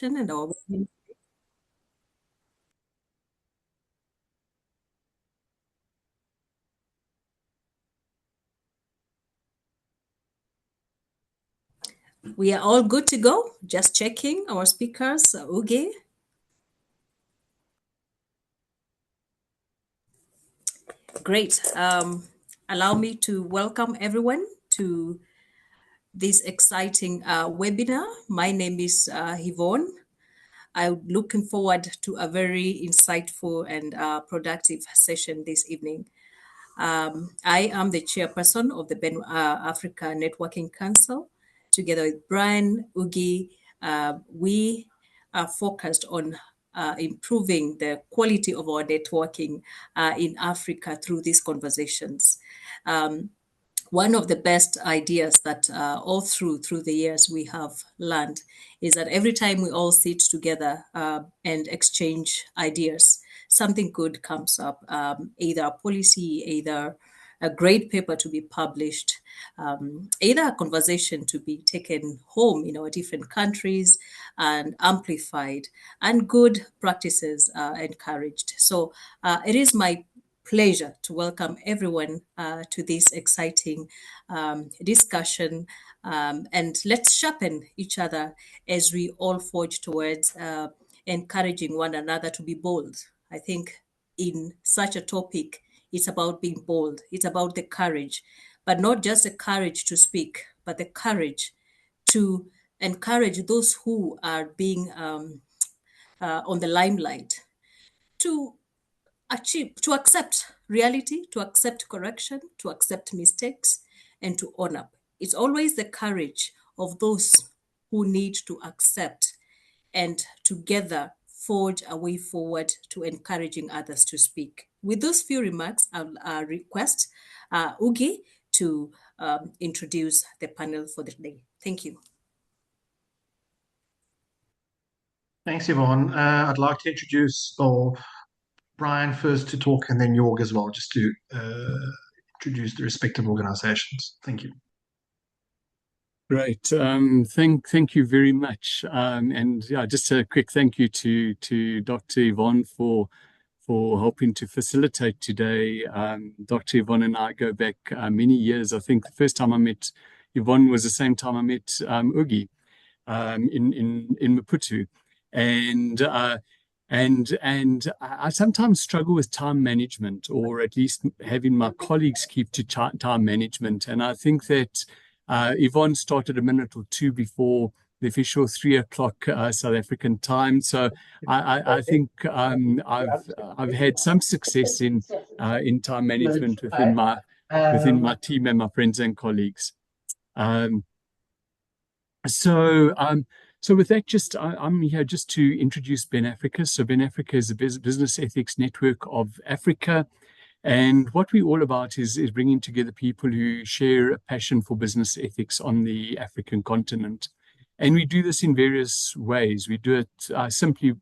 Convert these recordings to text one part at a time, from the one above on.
session and our we are all good to go. Just checking our speakers. Uge. Great. Allow me to welcome everyone to this exciting webinar. My name is Yvonne. I'm looking forward to a very insightful and productive session this evening. I am the chairperson of the Ben Africa Networking Council. Together with Brian Ugi, we are focused on improving the quality of our networking in Africa through these conversations. One of the best ideas that all through the years we have learned is that every time we all sit together and exchange ideas, something good comes up, either a policy, either a great paper to be published, either a conversation to be taken home in our different countries and amplified, and good practices encouraged. So it is my pleasure to welcome everyone to this exciting discussion. And let's sharpen each other as we all forge towards encouraging one another to be bold. I think in such a topic, it's about being bold. It's about the courage, but not just the courage to speak, but the courage to encourage those who are being on the limelight to achieve, to accept reality, to accept correction, to accept mistakes, and to own up. It's always the courage of those who need to accept and together forge a way forward to encouraging others to speak. With those few remarks, I'll request Ugi to introduce the panel for the day. Thank you. Thanks, Yvonne. I'd like to introduce Brian first to talk and then Jorg as well, just to introduce the respective organizations. Thank you. Great. Thank you very much. And yeah, just a quick thank you to Dr. Yvonne for helping to facilitate today. Dr. Yvonne and I go back many years. I think the first time I met Yvonne was the same time I met Ugi in Maputo. And I sometimes struggle with time management, or at least having my colleagues keep to time management. And I think that Yvonne started a minute or two before the official 3 o'clock South African time. So I think I've had some success in time management within my team and my friends and colleagues. So with that, I'm here just to introduce Ben Africa. So Ben Africa is a business ethics network of Africa. And what we're all about is bringing together people who share a passion for business ethics on the African continent. And we do this in various ways. We do it simply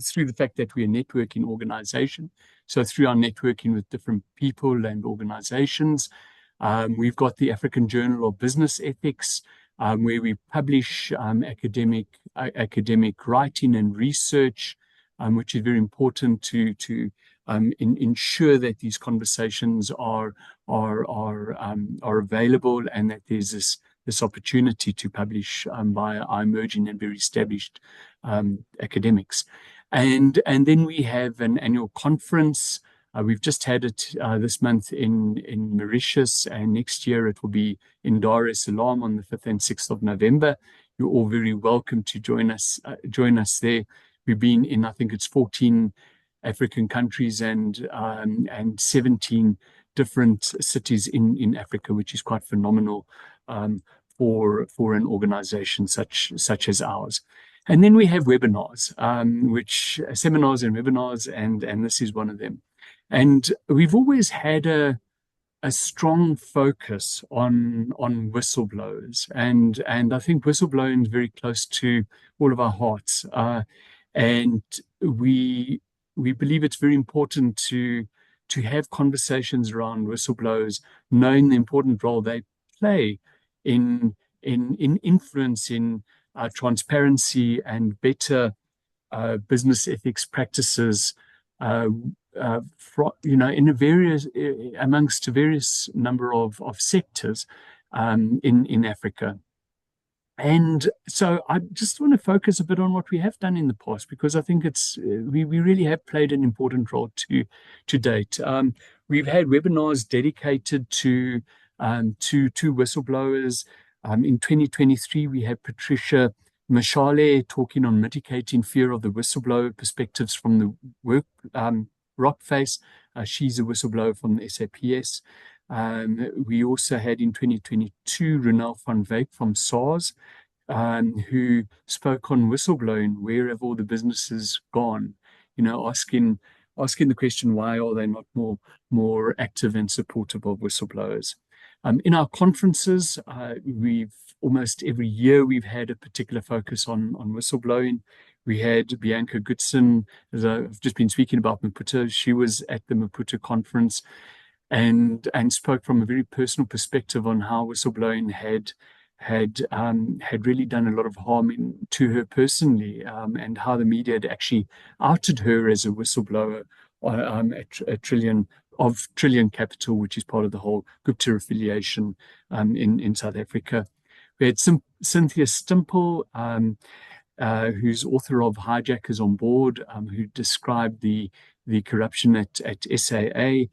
through the fact that we're a networking organization. So through our networking with different people and organizations, we've got the African Journal of Business Ethics, where we publish academic writing and research, which is very important to ensure that these conversations are available, and that there's this opportunity to publish by our emerging and very established academics. And then we have an annual conference. We've just had it this month in Mauritius, and next year it will be in Dar es Salaam on the 5th and 6th of November. You're all very welcome to join us there. We've been in, I think it's 14 African countries and 17 different cities in Africa, which is quite phenomenal for an organization such as ours. And then we have webinars, seminars and webinars, and this is one of them. And we've always had a strong focus on whistleblowers, and I think whistleblowing is very close to all of our hearts. And we believe it's very important to have conversations around whistleblowers, knowing the important role they play in influencing transparency and better business ethics practices, in a various amongst a various number of sectors in Africa. And so I just want to focus a bit on what we have done in the past, because I think we really have played an important role to date. We've had webinars dedicated to whistleblowers. In 2023, we had Patricia Mashale talking on mitigating fear of the whistleblower, perspectives from the work rock face. She's a whistleblower from the SAPS. We also had in 2022 Ronel van Wyk from SARS, who spoke on whistleblowing. Where have all the businesses gone? Asking the question, why are they not more active and supportive of whistleblowers? In our conferences, we've almost every year we've had a particular focus on whistleblowing. We had Bianca Goodson, as I've just been speaking about Maputo. She was at the Maputo conference and spoke from a very personal perspective on how whistleblowing had really done a lot of harm to her personally, and how the media had actually outed her as a whistleblower at Trillion Capital, which is part of the whole Gupta affiliation in South Africa. We had Cynthia Stimple, who's author of Hijackers on Board, who described the corruption at SAA.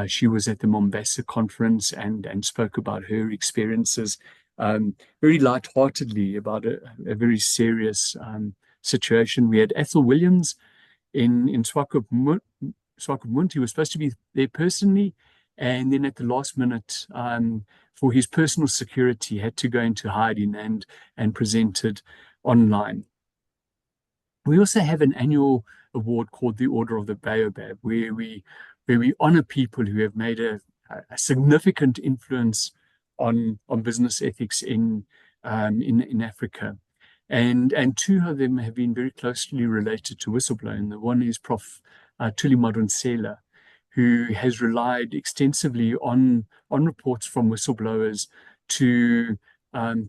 She was at the Mombasa conference and spoke about her experiences very lightheartedly about a very serious situation. We had Ethel Williams in Swakopmund. He was supposed to be there personally, and then at the last minute, for his personal security, had to go into hiding and presented online. We also have an annual award called the Order of the Baobab, where we honor people who have made a significant influence on business ethics in Africa. And two of them have been very closely related to whistleblowing. The one is Prof. Thuli Madonsela, who has relied extensively on reports from whistleblowers to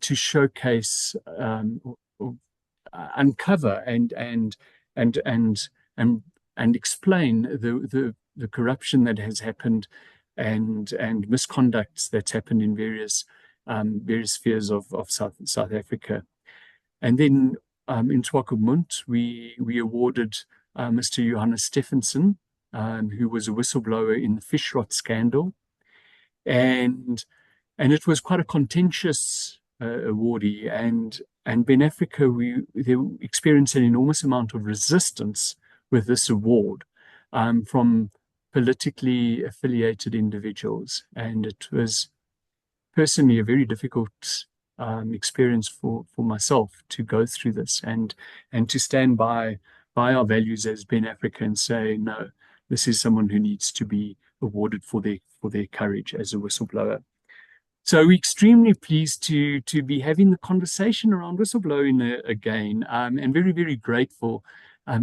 showcase, uncover and explain the corruption that has happened and misconducts that's happened in various spheres of South Africa. And then in Swakopmund, we awarded Mr. Johannes Stephenson, who was a whistleblower in the fish rot scandal, and it was quite a contentious awardee. And in Africa, they experienced an enormous amount of resistance with this award from politically affiliated individuals, and it was personally a very difficult experience for myself to go through this and to stand by our values as Ben Africa and say, no, this is someone who needs to be awarded for their courage as a whistleblower. So we're extremely pleased to be having the conversation around whistleblowing again, and very, very grateful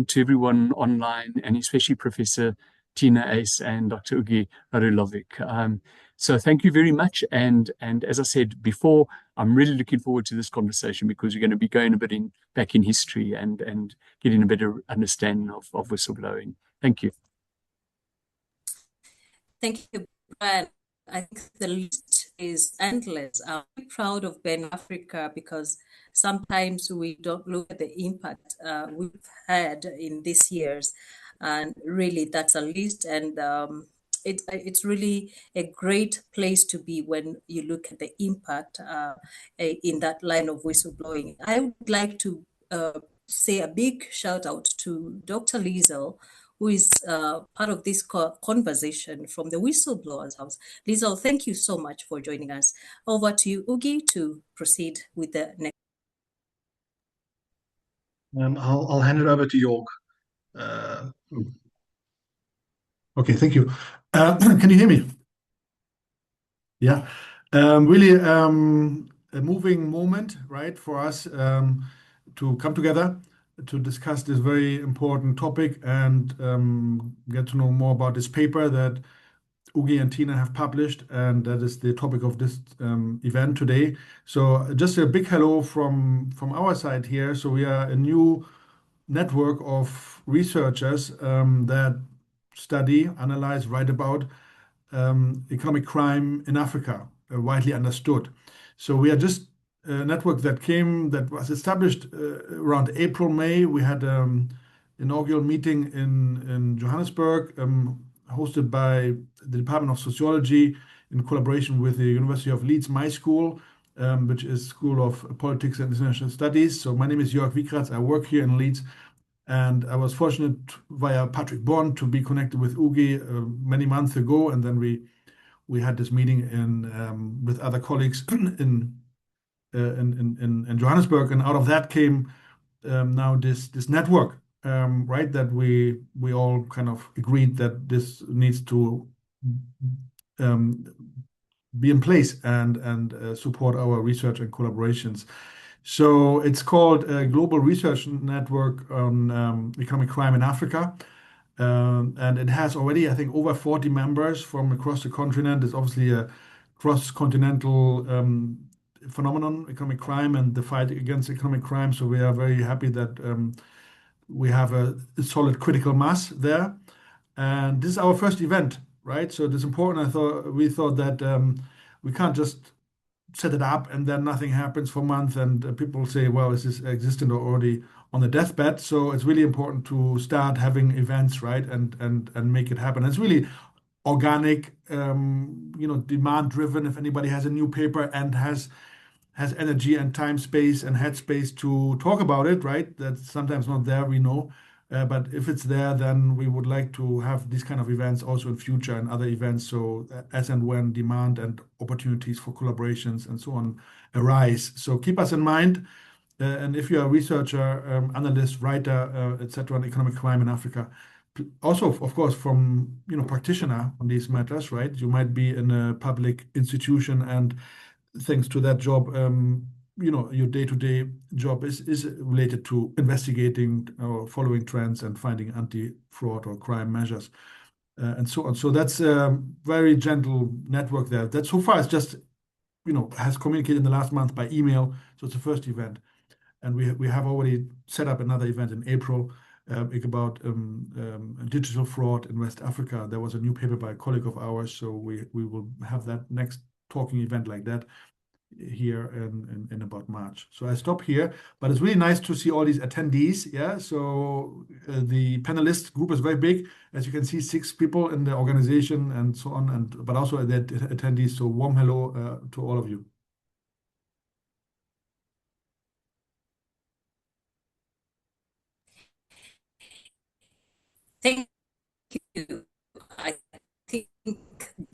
to everyone online, and especially Professor Tina Ace and Dr. Ugi Radulovic. So thank you very much. And as I said before, I'm really looking forward to this conversation, because we're going to be going a bit back in history and getting a better understanding of whistleblowing. Thank you. Thank you, Brian. I think the list is endless. I'm very proud of Ben Africa, because sometimes we don't look at the impact we've had in these years. And really, that's a list. And it's really a great place to be when you look at the impact in that line of whistleblowing. I would like to say a big shout out to Dr. Liesel, who is part of this conversation from the Whistleblowers House. Liesel, thank you so much for joining us. Over to you, Ugi, to proceed with the next. I'll hand it over to Jorg. Okay, thank you. Can you hear me? Yeah. Really a moving moment, right, for us to come together to discuss this very important topic and get to know more about this paper that Ugi and Tina have published, and that is the topic of this event today. So just a big hello from our side here. So we are a new network of researchers that study, analyze, write about economic crime in Africa, widely understood. So we are just a network that was established around April, May. We had inaugural meeting in Johannesburg, hosted by the Department of Sociology in collaboration with the University of Leeds, my school, which is School of Politics and International Studies. So my name is Jörg Wiekrats. I work here in Leeds. And I was fortunate via Patrick Bond to be connected with Ugi many months ago, and then we had this meeting with other colleagues in Johannesburg, and out of that came now this network, right? That we all kind of agreed that this needs to um, be in place and support our research and collaborations. So it's called a Global Research Network on Economic Crime in Africa. And it has already, I think, over 40 members from across the continent. It's obviously a cross-continental phenomenon, economic crime and the fight against economic crime. So we are very happy that we have a solid critical mass there. And this is our first event, right? So it is important. We thought that we can't just set it up and then nothing happens for months and people say, well, is this existent or already on the deathbed? So it's really important to start having events, right, and make it happen. It's really organic, demand driven. If anybody has a new paper and has energy and time space and headspace to talk about it, right? That's sometimes not there, we know. But if it's there, then we would like to have these kind of events also in future and other events. So as and when demand and opportunities for collaborations and so on arise. So keep us in mind. And if you're a researcher, analyst, writer, etc., on economic crime in Africa, also, of course, from practitioner on these matters, right? You might be in a public institution and thanks to that job, your day-to-day job is related to investigating or following trends and finding anti-fraud or crime measures, and so on. So that's a very gentle network there. That so far is just, has communicated in the last month by email. So it's the first event. And we have already set up another event in April about digital fraud in West Africa. There was a new paper by a colleague of ours. So we will have that next talking event like that here in about March. So I stop here, but it's really nice to see all these attendees. Yeah, so the panelist group is very big, as you can see, 6 people in the organization and so on, but also the attendees. So warm hello to all of you. Thank you. I think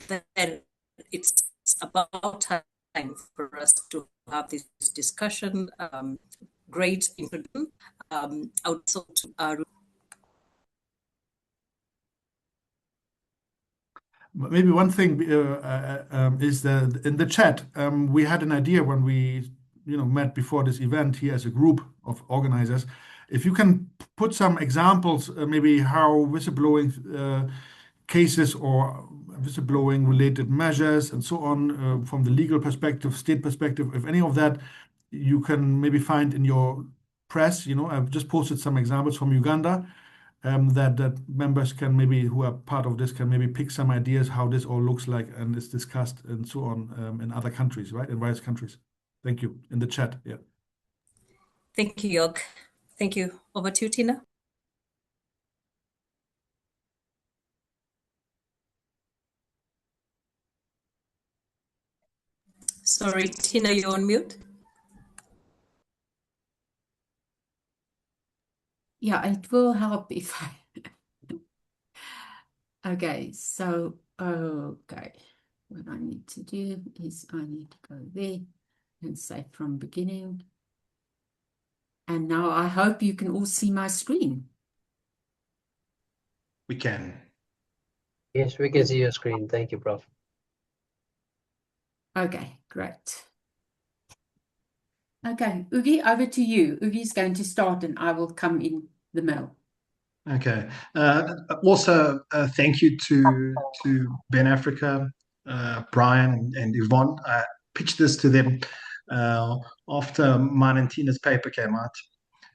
that it's about time for us to have this discussion. Great introduction. I would also Maybe one thing is that in the chat, we had an idea when we met before this event here as a group of organizers. If you can put some examples, maybe how whistleblowing cases or whistleblowing related measures and so on, from the legal perspective, state perspective, if any of that you can maybe find in your press. I've just posted some examples from Uganda, that members can maybe, who are part of this, can maybe pick some ideas how this all looks like and is discussed and so on in other countries, right? In various countries. Thank you. In the chat, yeah. Thank you, Jörg. Thank you. Over to you, Tina. Sorry, Tina, you're on mute. Yeah, it will help if I. Okay, so, okay. What I need to do is I need to go there and say from beginning. And now I hope you can all see my screen. We can. Yes, we can see your screen. Thank you, Prof. Okay, great. Okay, Ugi, over to you. Ugi's going to start and I will come in the middle. Okay. Also, thank you to Ben Africa, Brian, and Yvonne. I pitched this to them uh, after mine and Tina's paper came out.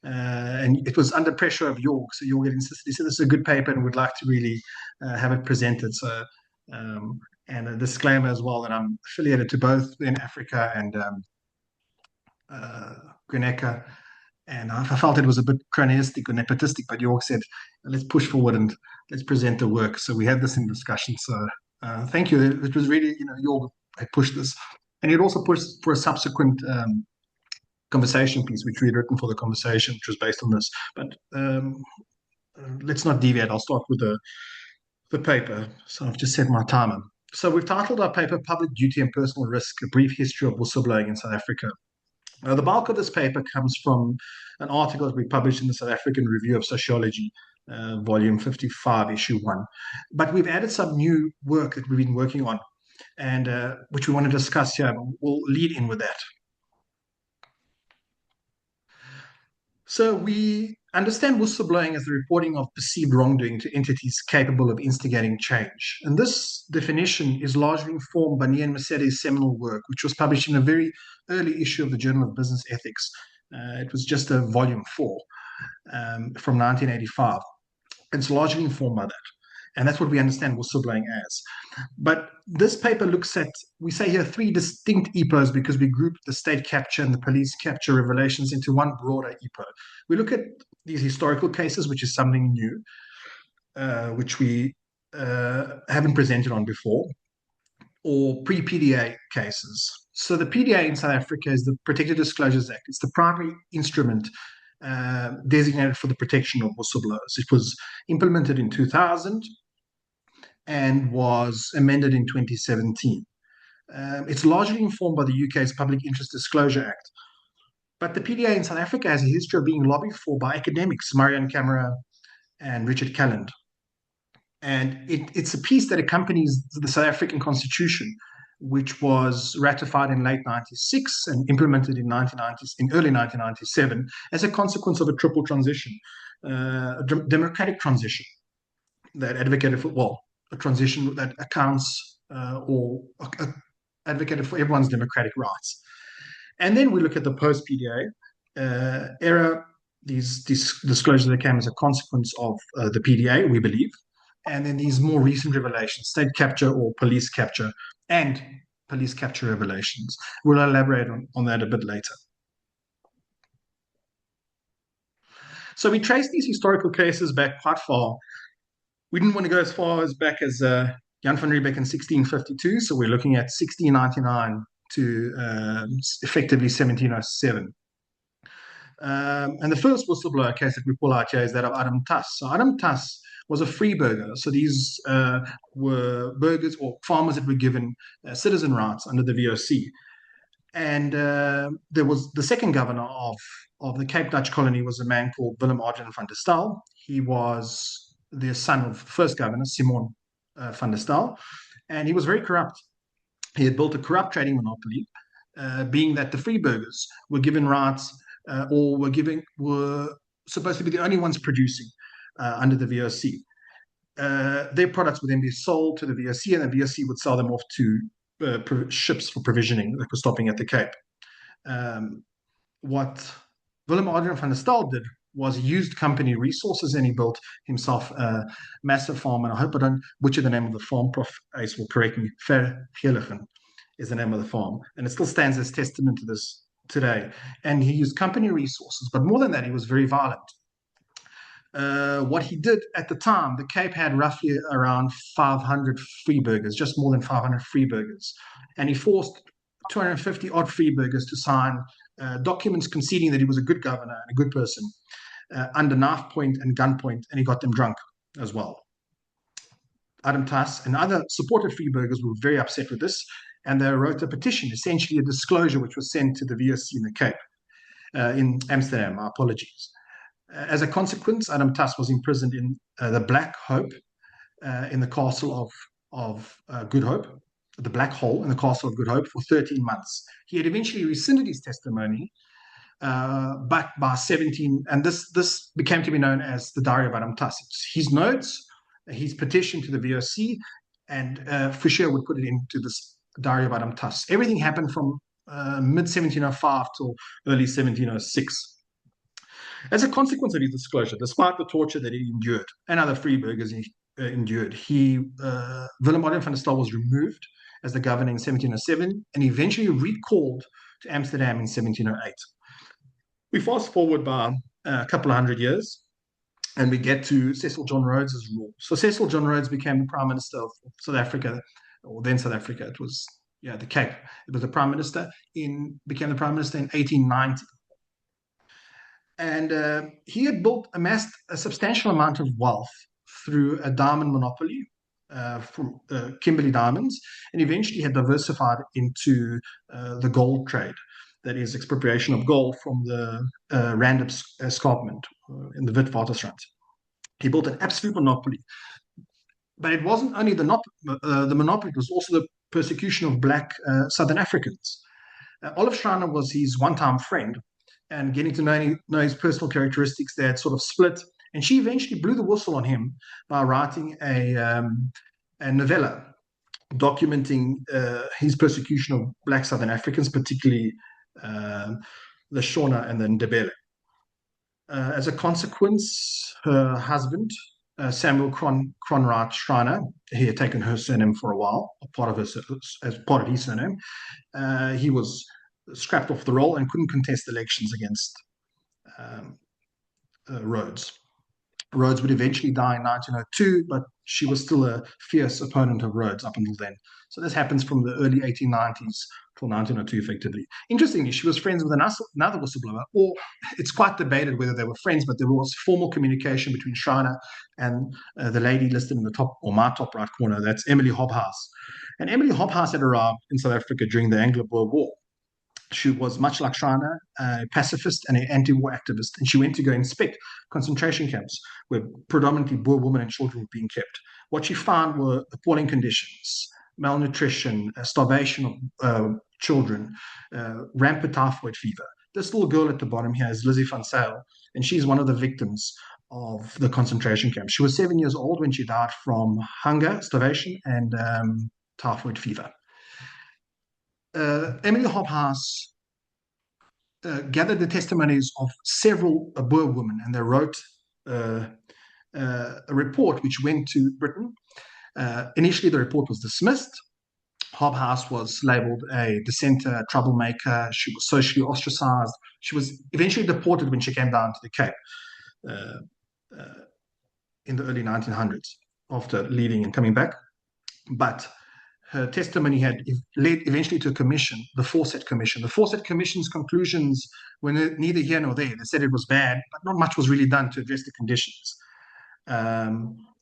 And it was under pressure of York. So York had insisted, he said, this is a good paper and would like to really have it presented. So, and a disclaimer as well that I'm affiliated to both Ben Africa and uh, Greneka. And I felt it was a bit cronyistic or nepotistic, but York said, let's push forward and let's present the work. So we had this in discussion. So thank you. It was really, York had pushed this. And it also pushed for a subsequent conversation piece, which we had written for the conversation, which was based on this. But let's not deviate. I'll start with the paper. So I've just set my timer. So we've titled our paper Public Duty and Personal Risk, A Brief History of Whistleblowing in South Africa. The bulk of this paper comes from an article that we published in the South African Review of Sociology, volume 55, issue 1. But we've added some new work that we've been working on, and which we want to discuss here. We'll lead in with that. So we understand whistleblowing as the reporting of perceived wrongdoing to entities capable of instigating change. And this definition is largely informed by Nian Masete's seminal work, which was published in a very early issue of the Journal of Business Ethics. It was just a volume 4 from 1985. It's largely informed by that. And that's what we understand whistleblowing as. But this paper looks at, we say here, 3 distinct EPOs because we group the state capture and the police capture revelations into one broader EPO. We look at these historical cases, which is something new, which we haven't presented on before, or pre-PDA cases. So the PDA in South Africa is the Protected Disclosures Act. It's the primary instrument designated for the protection of whistleblowers. It was implemented in 2000 and was amended in 2017. It's largely informed by the UK's Public Interest Disclosure Act. But the PDA in South Africa has a history of being lobbied for by academics, Marianne Camera and Richard Calland. And it's a piece that accompanies the South African Constitution, which was ratified in late 96 and implemented in early 1997 as a consequence of a triple transition, a democratic transition that advocated for, well, a transition that accounts or advocated for everyone's democratic rights. And then we look at the post-PDA era, these disclosures that came as a consequence of the PDA, we believe, and then these more recent revelations, state capture or police capture, and police capture revelations. We'll elaborate on that a bit later. So we traced these historical cases back quite far. We didn't want to go as far as back as Jan van Riebeeck in 1652, so we're looking at 1699 to effectively 1707. And the first whistleblower case that we pull out here is that of Adam Tuss. So Adam Tuss was a free burger. So these were burgers or farmers that were given citizen rights under the VOC. And there was the second governor of the Cape Dutch colony was a man called Willem Adrian van der Stal. He was the son of the first governor, Simon van der Stal, and he was very corrupt. He had built a corrupt trading monopoly, being that the free burgers were given rights or were supposed to be the only ones producing under the VOC. Their products would then be sold to the VOC, and the VOC would sell them off to ships for provisioning that were stopping at the Cape. What Willem Adrian van der Stal did was he used company resources and he built himself a massive farm. And I hope I don't butcher the name of the farm. Prof. Ace will correct me. Verheiligen is the name of the farm. And it still stands as testament to this today. And he used company resources. But more than that, he was very violent. What he did at the time, the Cape had roughly around 500 free burgers, just more than 500 free burgers. And he forced 250 odd free burgers to sign documents conceding that he was a good governor and a good person under knife point and gunpoint, and he got them drunk as well. Adam Tuss and other supported free burgers were very upset with this, and they wrote a petition, essentially a disclosure, which was sent to the VOC in the Cape, in Amsterdam. My apologies. As a consequence, Adam Tuss was imprisoned in the Black Hope in the castle of Good Hope, the Black Hole in the castle of Good Hope for 13 months. He had eventually rescinded his testimony, but by 17, and this became to be known as the Diary of Adam Tuss. It's his notes, his petition to the VOC, and Fisher would put it into this Diary of Adam Tuss. Everything happened from mid 1705 till early 1706. As a consequence of his disclosure, despite the torture that he endured and other Freeburgers endured, Willem Adolf van der Staal was removed as the governor in 1707 and eventually recalled to Amsterdam in 1708. We fast forward by a couple of hundred years and we get to Cecil John Rhodes's rule. So Cecil John Rhodes became the Prime Minister of South Africa, or then South Africa. It was, the Cape. It was the Prime Minister became the Prime Minister in 1890. And he had amassed a substantial amount of wealth through a diamond monopoly from Kimberley Diamonds, and eventually had diversified into the gold trade, that is expropriation of gold from the random escarpment in the Witwatersrand. He built an absolute monopoly. But it wasn't only the monopoly, it was also the persecution of black Southern Africans. Olive Schreiner was his one-time friend, and getting to know his personal characteristics, they had sort of split. And she eventually blew the whistle on him by writing a novella documenting his persecution of black Southern Africans, particularly the Shona and the Ndebele. As a consequence, her husband, Samuel Cronwright Schreiner, he had taken her surname for a while, as part of his surname. He was scrapped off the roll and couldn't contest elections against Rhodes. Rhodes would eventually die in 1902, but she was still a fierce opponent of Rhodes up until then. So this happens from the early 1890s till 1902, effectively. Interestingly, she was friends with another whistleblower, or it's quite debated whether they were friends, but there was formal communication between Schreiner and the lady listed in the top, or my top right corner, that's Emily Hobhouse. And Emily Hobhouse had arrived in South Africa during the Anglo-Boer War. She was, much like Schreiner, a pacifist and an anti-war activist, and she went to go inspect concentration camps where predominantly Boer women and children were being kept. What she found were appalling conditions: malnutrition, starvation of children, rampant typhoid fever. This little girl at the bottom here is Lizzie van Zyl, and she's one of the victims of the concentration camp. She was 7 years old when she died from hunger, starvation, and typhoid fever. Emily Hobhouse gathered the testimonies of several Boer women, and they wrote a report which went to Britain. Initially, the report was dismissed. Hobhouse was labeled a dissenter, a troublemaker. She was socially ostracized. She was eventually deported when she came down to the Cape in the early 1900s after leaving and coming back. But her testimony had led eventually to a commission, the Fawcett Commission. The Fawcett Commission's conclusions were neither here nor there. They said it was bad, but not much was really done to address the conditions.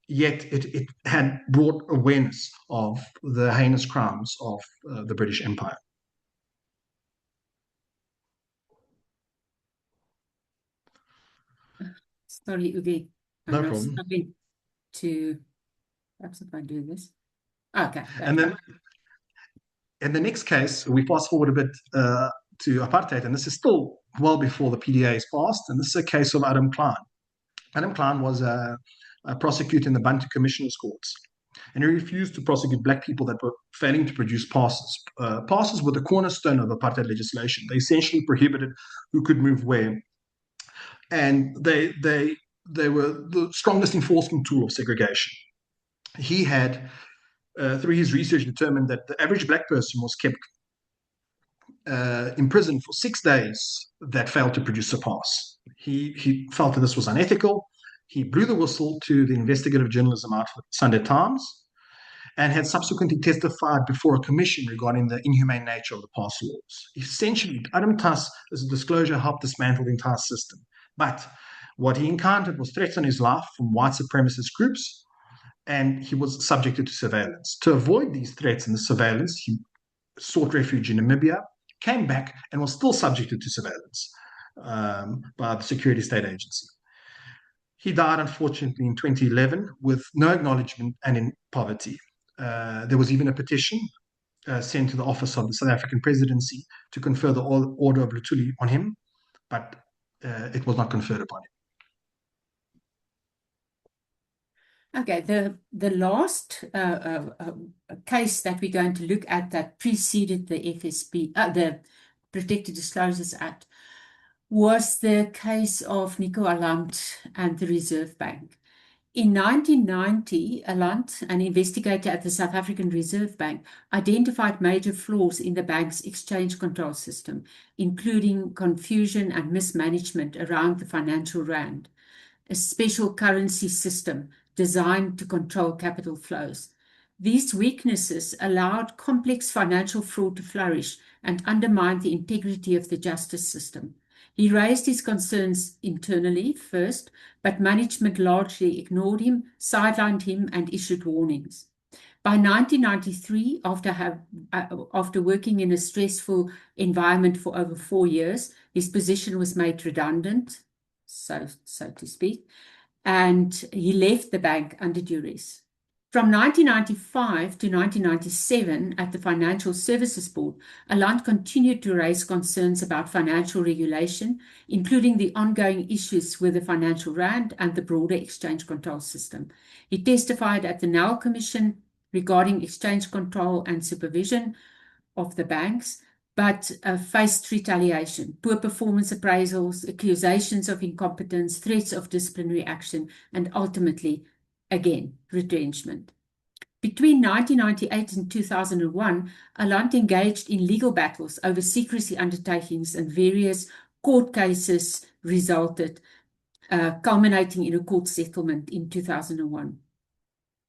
Yet it had brought awareness of the heinous crimes of the British Empire. Sorry, Ugi. No I'm problem. struggling to, perhaps if I do this. Okay. And then in the next case, we fast forward a bit to apartheid, and this is still well before the PDA is passed, and this is a case of Adam Klein. Adam Klein was a prosecutor in the Bantu Commissioners Courts, and he refused to prosecute black people that were failing to produce passes. Passes were the cornerstone of apartheid legislation. They essentially prohibited who could move where, and they were the strongest enforcement tool of segregation. He had, through his research, determined that the average black person was kept in prison for 6 days that failed to produce a pass. He felt that this was unethical. He blew the whistle to the investigative journalism outlet Sunday Times and had subsequently testified before a commission regarding the inhumane nature of the pass laws. Essentially, Adam Tuss, as a disclosure, helped dismantle the entire system. But what he encountered was threats on his life from white supremacist groups, and he was subjected to surveillance. To avoid these threats and the surveillance, he sought refuge in Namibia, came back, and was still subjected to surveillance by the Security State Agency. He died, unfortunately, in 2011 with no acknowledgement and in poverty. There was even a petition sent to the office of the South African presidency to confer the order of Luthuli on him, but it was not conferred upon him. Okay, the last case that we're going to look at that preceded the FSP, the Protected Disclosures Act, was the case of Nico Aland and the Reserve Bank. In 1990, Aland, an investigator at the South African Reserve Bank, identified major flaws in the bank's exchange control system, including confusion and mismanagement around the financial rand, a special currency system designed to control capital flows. These weaknesses allowed complex financial fraud to flourish and undermined the integrity of the justice system. He raised his concerns internally first, but management largely ignored him, sidelined him, and issued warnings. By 1993, after working in a stressful environment for over 4 years, his position was made redundant, so to speak, and he left the bank under duress. From 1995 to 1997, at the Financial Services Board, Aland continued to raise concerns about financial regulation, including the ongoing issues with the financial rand and the broader exchange control system. He testified at the Nel Commission regarding exchange control and supervision of the banks, but faced retaliation, poor performance appraisals, accusations of incompetence, threats of disciplinary action, and ultimately, again, retrenchment. Between 1998 and 2001, Aland engaged in legal battles over secrecy undertakings, and various court cases resulted, culminating in a court settlement in 2001.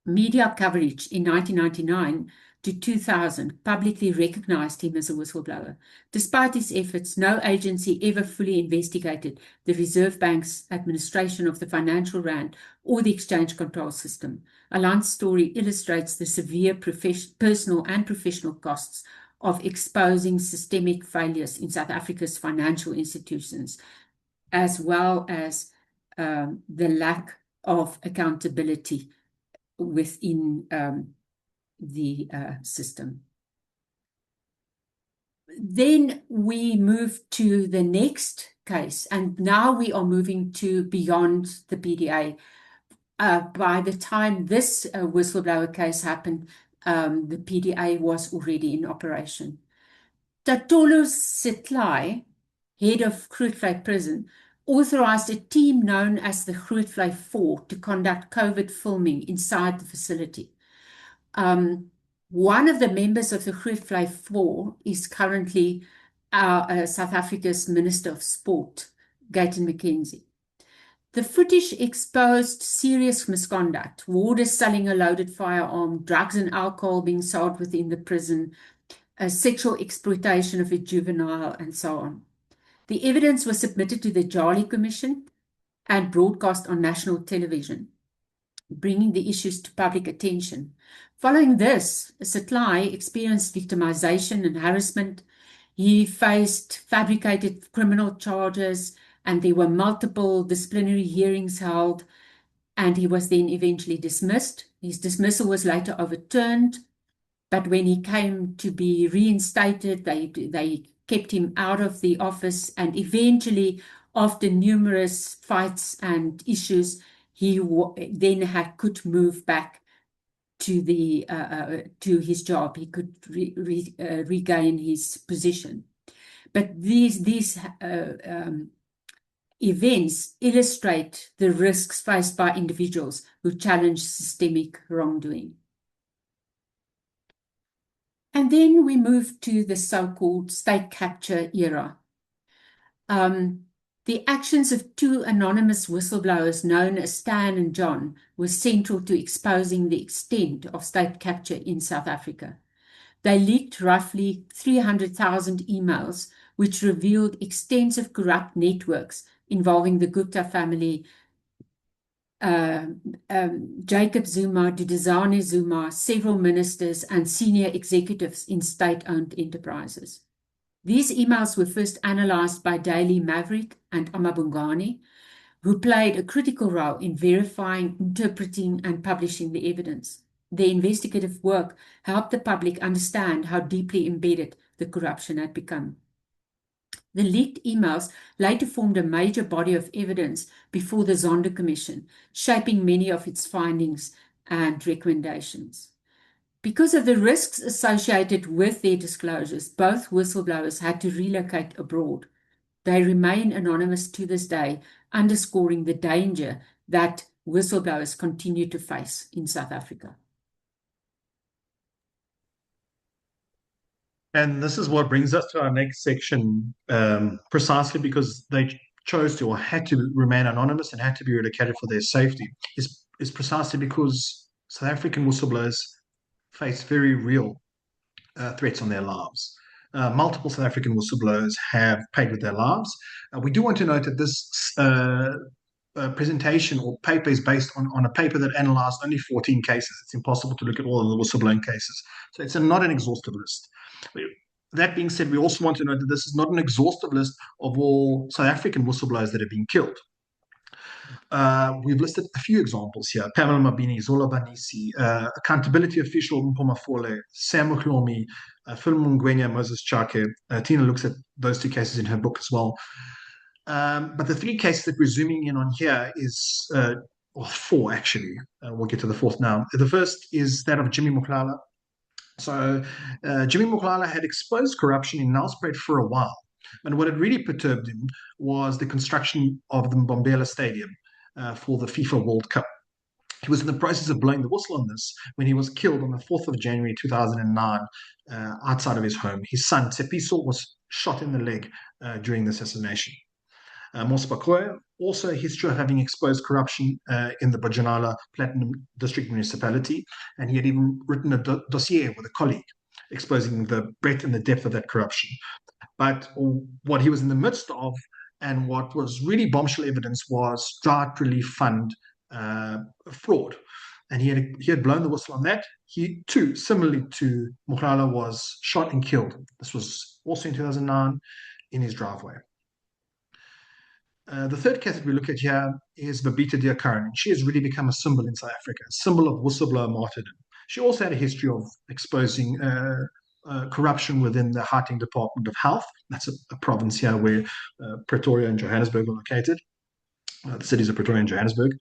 Media coverage in 1999 to 2000 publicly recognized him as a whistleblower. Despite his efforts, no agency ever fully investigated the Reserve Bank's administration of the financial rand or the exchange control system. Aland's story illustrates the severe personal and professional costs of exposing systemic failures in South Africa's financial institutions, as well as the lack of accountability within the system. Then we move to the next case, and now we are moving to beyond the PDA. By the time this whistleblower case happened, the PDA was already in operation. Tatolo Sitlai, head of Grootvlei Prison, authorized a team known as the Grootvlei 4 to conduct COVID filming inside the facility. One of the members of the Grootvlei 4 is currently South Africa's Minister of Sport, Gayton McKenzie. The footage exposed serious misconduct, warders selling a loaded firearm, drugs and alcohol being sold within the prison, sexual exploitation of a juvenile, and so on. The evidence was submitted to the Jali Commission and broadcast on national television, bringing the issues to public attention. Following this, Sitlai experienced victimization and harassment. He faced fabricated criminal charges, and there were multiple disciplinary hearings held, and he was then eventually dismissed. His dismissal was later overturned, but when he came to be reinstated, they kept him out of the office, and eventually, after numerous fights and issues, he then could move back to his job. He could regain his position. But these events illustrate the risks faced by individuals who challenge systemic wrongdoing. And then we move to the so-called state capture era. The actions of two anonymous whistleblowers known as Stan and John were central to exposing the extent of state capture in South Africa. They leaked roughly 300,000 emails, which revealed extensive corrupt networks involving the Gupta family, Jacob Zuma, Duduzane Zuma, several ministers, and senior executives in state-owned enterprises. These emails were first analyzed by Daily Maverick and Amabungani, who played a critical role in verifying, interpreting, and publishing the evidence. Their investigative work helped the public understand how deeply embedded the corruption had become. The leaked emails later formed a major body of evidence before the Zondo Commission, shaping many of its findings and recommendations. Because of the risks associated with their disclosures, both whistleblowers had to relocate abroad. They remain anonymous to this day, underscoring the danger that whistleblowers continue to face in South Africa. And this is what brings us to our next section, precisely because they chose to or had to remain anonymous and had to be relocated for their safety, is precisely because South African whistleblowers face very real threats on their lives. Multiple South African whistleblowers have paid with their lives. We do want to note that this presentation or paper is based on a paper that analyzed only 14 cases. It's impossible to look at all of the whistleblowing cases. So it's not an exhaustive list. That being said, we also want to note that this is not an exhaustive list of all South African whistleblowers that have been killed. We've listed a few examples here. Pamela Mabini, Zola Banisi, accountability official Mpoma Fole, Sam Muklomi, Phil Mungwenya, Moses Chake. Tina looks at those two cases in her book as well. But the three cases that we're zooming in on here is, well, four actually. We'll get to the fourth now. The first is that of Jimmy Muklala. So Jimmy Muklala had exposed corruption in Nelspruit for a while. And what had really perturbed him was the construction of the Mbombela Stadium for the FIFA World Cup. He was in the process of blowing the whistle on this when he was killed on the 4th of January 2009 outside of his home. His son, Tsepiso, was shot in the leg during the assassination. Mospakoya, also a history of having exposed corruption in the Bojanala Platinum District Municipality, and he had even written a dossier with a colleague exposing the breadth and the depth of that corruption. But what he was in the midst of, and what was really bombshell evidence, was drought relief fund fraud. And he had blown the whistle on that. He too, similarly to Muklala, was shot and killed. This was also in 2009 in his driveway. The third case that we look at here is Babita Diakaran. She has really become a symbol in South Africa, a symbol of whistleblower martyrdom. She also had a history of exposing corruption within the Gauteng Department of Health. That's a province here where Pretoria and Johannesburg are located. The cities of Pretoria and Johannesburg.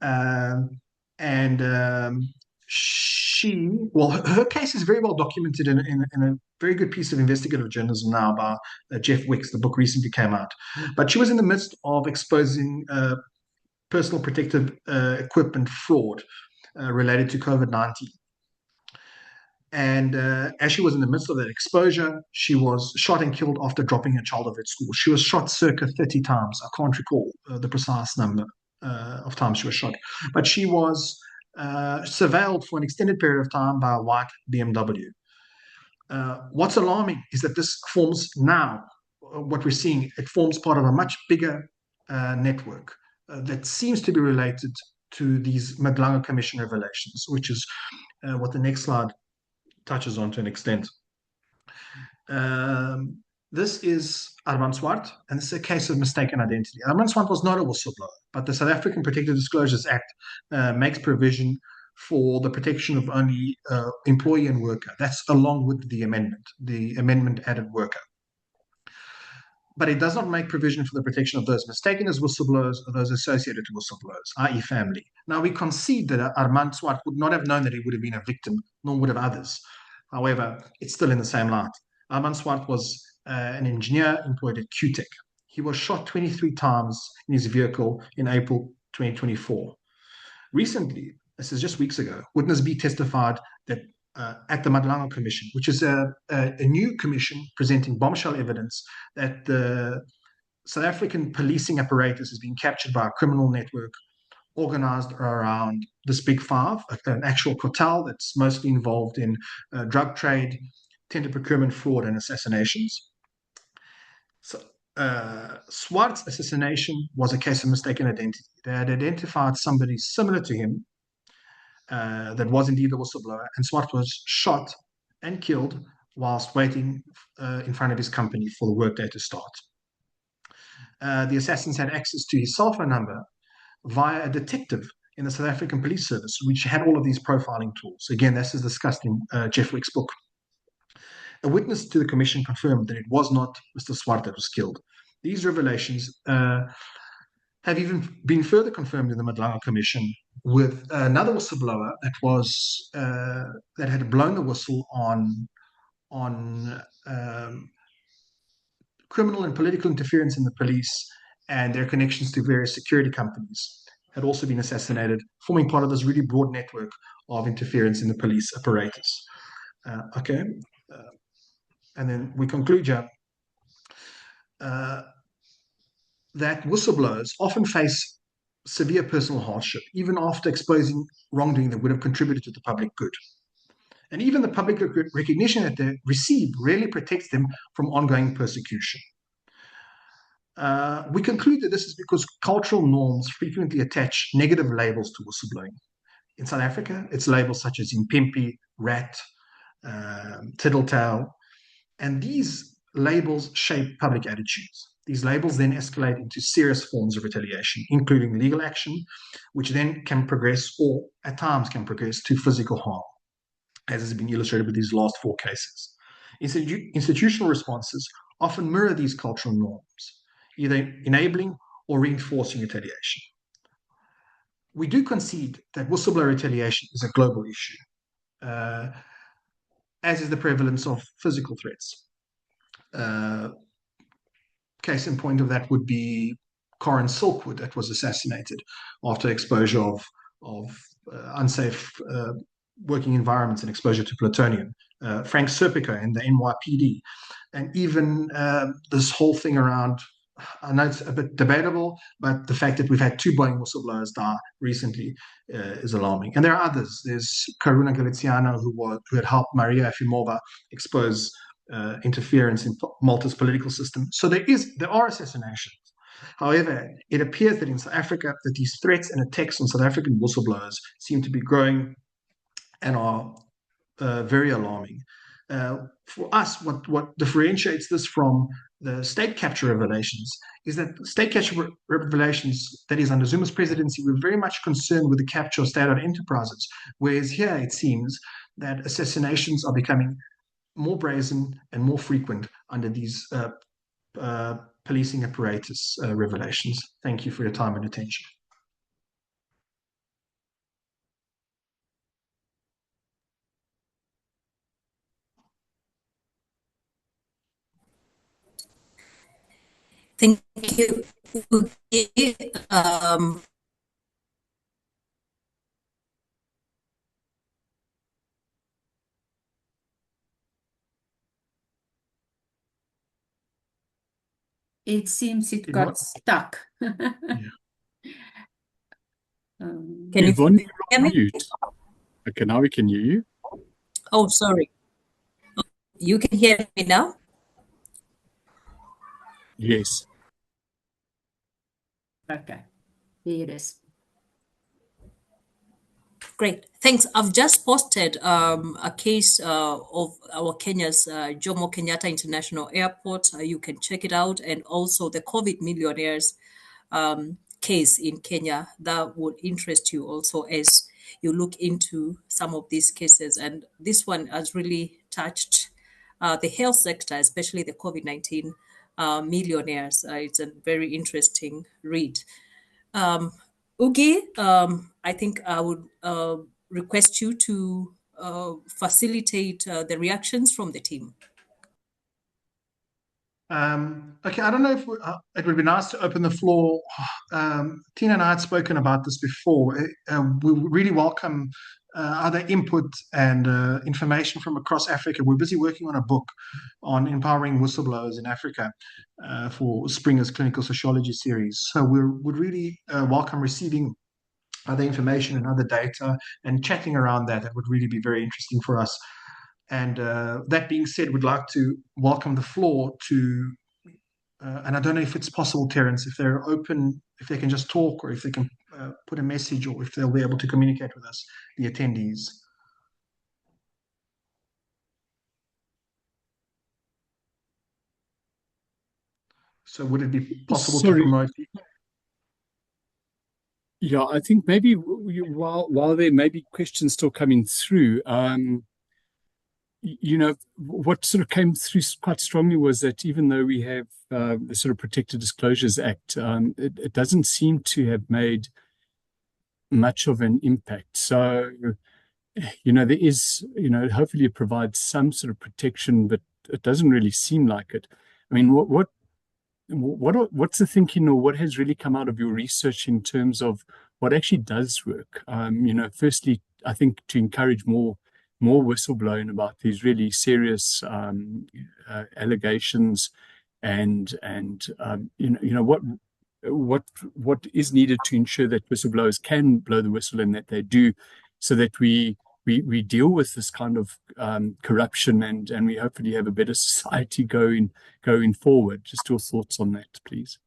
Her case is very well documented in a very good piece of investigative journalism now by Jeff Wicks. The book recently came out. But she was in the midst of exposing personal protective equipment fraud related to COVID-19. And as she was in the midst of that exposure, she was shot and killed after dropping a child off at school. She was shot circa 30 times. I can't recall the precise number of times she was shot. But she was surveilled for an extended period of time by a white BMW. What's alarming is that this forms now, what we're seeing, it forms part of a much bigger network that seems to be related to these Madlanga Commission revelations, which is what the next slide touches on to an extent. This is Armand Swart, and this is a case of mistaken identity. Armand Swart was not a whistleblower, but the South African Protective Disclosures Act makes provision for the protection of only employee and worker. That's along with the amendment added worker. But it does not make provision for the protection of those mistaken as whistleblowers or those associated to whistleblowers, i.e. family. Now, we concede that Armand Swart would not have known that he would have been a victim, nor would have others. However, it's still in the same light. Armand Swart was an engineer employed at QTech. He was shot 23 times in his vehicle in April 2024. Recently, this is just weeks ago, Witness B testified that at the Madlanga Commission, which is a new commission presenting bombshell evidence that the South African policing apparatus is being captured by a criminal network organized around this Big Five, an actual cartel that's mostly involved in drug trade, tender procurement, fraud, and assassinations. So, Swart's assassination was a case of mistaken identity. They had identified somebody similar to him that was indeed the whistleblower, and Swart was shot and killed whilst waiting in front of his company for the workday to start. The assassins had access to his cell phone number via a detective in the South African Police Service, which had all of these profiling tools. Again, this is discussed in Jeff Wick's book. A witness to the commission confirmed that it was not Mr. Swart that was killed. These revelations have even been further confirmed in the Madlanga Commission with another whistleblower that had blown the whistle on criminal and political interference in the police and their connections to various security companies had also been assassinated, forming part of this really broad network of interference in the police apparatus. Okay. And then we conclude here that whistleblowers often face severe personal hardship, even after exposing wrongdoing that would have contributed to the public good. And even the public recognition that they receive rarely protects them from ongoing persecution. We conclude that this is because cultural norms frequently attach negative labels to whistleblowing. In South Africa, it's labels such as impimpi, rat, tittletale, and these labels shape public attitudes. These labels then escalate into serious forms of retaliation, including legal action, which then can progress or at times can progress to physical harm, as has been illustrated with these last 4 cases. Institutional responses often mirror these cultural norms, either enabling or reinforcing retaliation. We do concede that whistleblower retaliation is a global issue, as is the prevalence of physical threats. Case in point of that would be Corin Silkwood, that was assassinated after exposure of unsafe working environments and exposure to plutonium. Frank Serpico in the NYPD, and even this whole thing around, I know it's a bit debatable, but the fact that we've had 2 Boeing whistleblowers die recently is alarming. And there are others. There's Karuna Galiziano, who had helped Maria Efimova expose interference in Malta's political system. So there are assassinations. However, it appears that in South Africa, that these threats and attacks on South African whistleblowers seem to be growing and are very alarming. For us, what differentiates this from the state capture revelations is that state capture revelations, that is under Zuma's presidency, were very much concerned with the capture of state-owned enterprises, whereas here it seems that assassinations are becoming more brazen and more frequent under these policing apparatus revelations. Thank you for your time and attention. Thank you. Um, It seems it got stuck. Can you Yvonne, hear you're on me? mute. Okay, now we can hear you. Oh, sorry. You can hear me now? Yes. Okay, there it is. Great, thanks. I've just posted a case of our Kenya's Jomo Kenyatta International Airport. You can check it out, and also the COVID millionaires case in Kenya that would interest you also as you look into some of these cases. And this one has really touched the health sector, especially the COVID-19 millionaires. It's a very interesting read. Ugi, I think I would request you to facilitate the reactions from the team. Okay, I don't know if it would be nice to open the floor. Tina and I had spoken about this before. We really welcome other input and information from across Africa. We're busy working on a book on empowering whistleblowers in Africa for Springer's Clinical Sociology series. So we would really welcome receiving other information and other data and chatting around that. That would really be very interesting for us. And that being said, we'd like to welcome the floor to, and I don't know if it's possible, Terence, if they're open, if they can just talk or if they can put a message or if they'll be able to communicate with us, the attendees. So would it be possible to promote? Yeah, I think maybe while there may be questions still coming through, what sort of came through quite strongly was that even though we have the sort of Protected Disclosures Act, it doesn't seem to have made much of an impact. So, there is, hopefully it provides some sort of protection, but it doesn't really seem like it. I mean, what's the thinking, or what has really come out of your research in terms of what actually does work? Firstly, I think to encourage more whistleblowing about these really serious allegations, and what is needed to ensure that whistleblowers can blow the whistle, and that they do, so that we deal with this kind of corruption, and we hopefully have a better society going forward. Just your thoughts on that, please.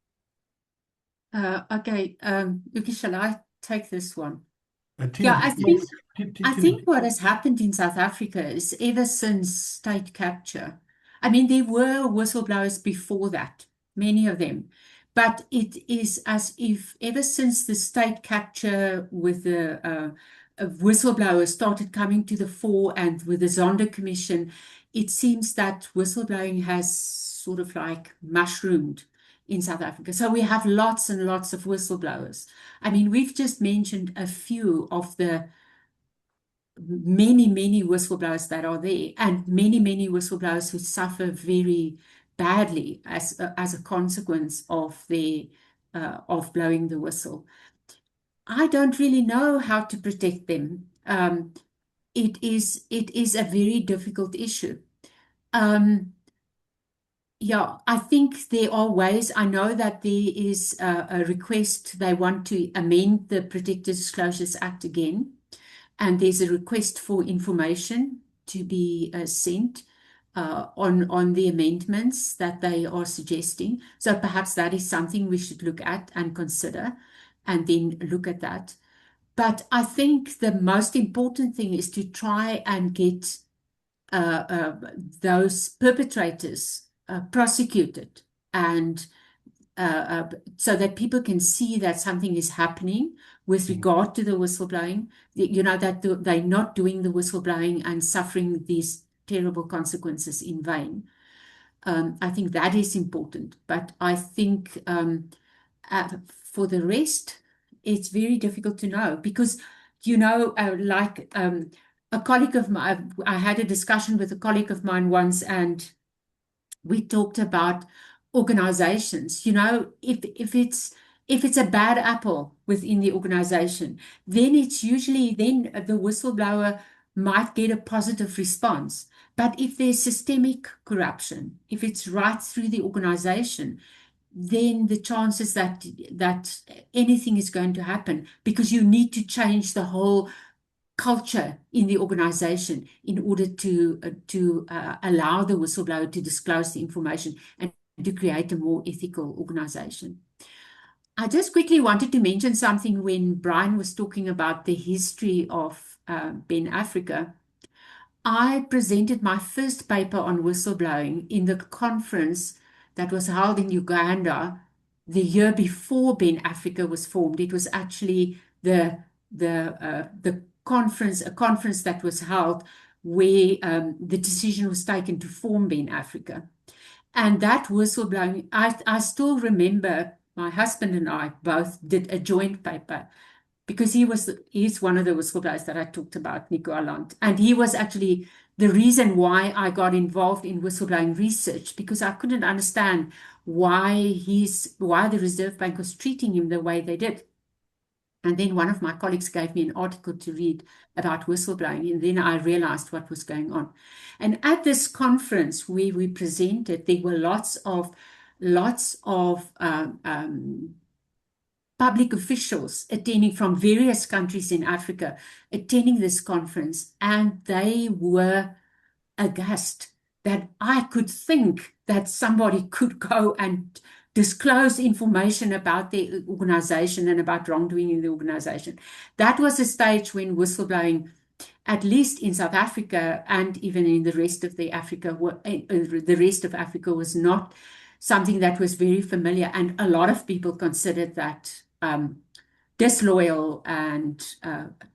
Okay, Uki, shall I take this one? Tina, Yeah, I think what has happened in South Africa is ever since state capture, I mean, there were whistleblowers before that, many of them, but it is as if ever since the state capture with the whistleblowers started coming to the fore, and with the Zondo Commission, it seems that whistleblowing has sort of like mushroomed in South Africa. So we have lots and lots of whistleblowers. I mean, we've just mentioned a few of the many, many whistleblowers that are there, and many, many whistleblowers who suffer very badly as a consequence of of blowing the whistle. I don't really know how to protect them. It is a very difficult issue. Yeah, I think there are ways. I know that there is a request. They want to amend the Protected Disclosures Act again, and there's a request for information to be sent on the amendments that they are suggesting. So perhaps that is something we should look at and consider, and then look at that. But I think the most important thing is to try and get those perpetrators prosecuted, and so that people can see that something is happening with regard to the whistleblowing, that they're not doing the whistleblowing and suffering these terrible consequences in vain. I think that is important. But I think for the rest, it's very difficult to know, because, like a colleague of mine, I had a discussion with a colleague of mine once, and we talked about organizations. If it's a bad apple within the organization, then it's usually then the whistleblower might get a positive response. But if there's systemic corruption, if it's right through the organization, then the chances that anything is going to happen, because you need to change the whole culture in the organization in order to allow the whistleblower to disclose the information and to create a more ethical organization. I just quickly wanted to mention something when Brian was talking about the history of Ben Africa. I presented my first paper on whistleblowing in the conference that was held in Uganda the year before Ben Africa was formed. It was actually the conference, a conference that was held where the decision was taken to form Ben Africa. And that whistleblowing, I still remember my husband and I both did a joint paper, because he's one of the whistleblowers that I talked about, Nico Aland. And he was actually the reason why I got involved in whistleblowing research, because I couldn't understand why the Reserve Bank was treating him the way they did. And then one of my colleagues gave me an article to read about whistleblowing, and then I realized what was going on. And at this conference where we presented, there were lots of public officials attending from various countries in Africa, attending this conference, and they were aghast that I could think that somebody could go and disclose information about the organization and about wrongdoing in the organization. That was a stage when whistleblowing, at least in South Africa and even in the rest of Africa, was not something that was very familiar, and a lot of people considered that disloyal and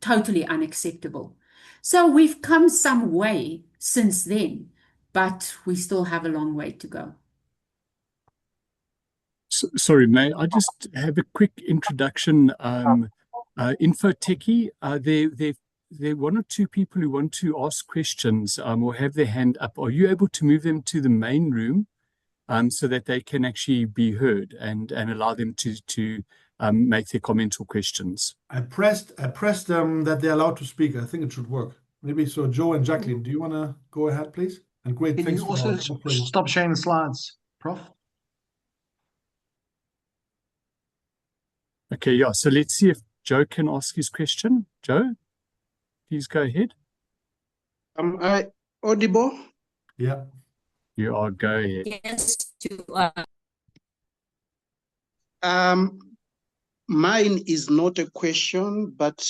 totally unacceptable. So we've come some way since then, but we still have a long way to go. Sorry, may I just have a quick introduction? Info Techie, there are one or two people who want to ask questions or have their hand up. Are you able to move them to the main room so that they can actually be heard and allow them to make their comments or questions? I pressed that they're allowed to speak. I think it should work. Maybe so. Joe and Jacqueline, do you want to go ahead, please? And great, Can thanks you for also cooperating. stop sharing the slides, Prof? Okay, yeah. So let's see if Joe can ask his question. Joe, please go ahead. Am I audible? Yeah. You are, go ahead. Yes, you are. Mine is not a question, but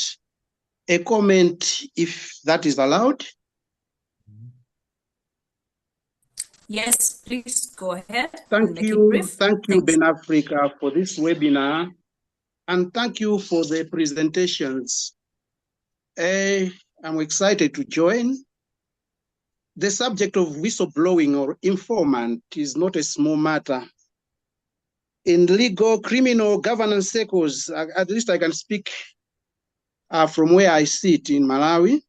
a comment, if that is allowed. Yes, please go ahead and Thank make it you, brief. Ben Africa, for this webinar, and thank you for the presentations. I'm excited to join. The subject of whistleblowing or informant is not a small matter. In legal, criminal, governance circles, at least I can speak from where I sit in Malawi.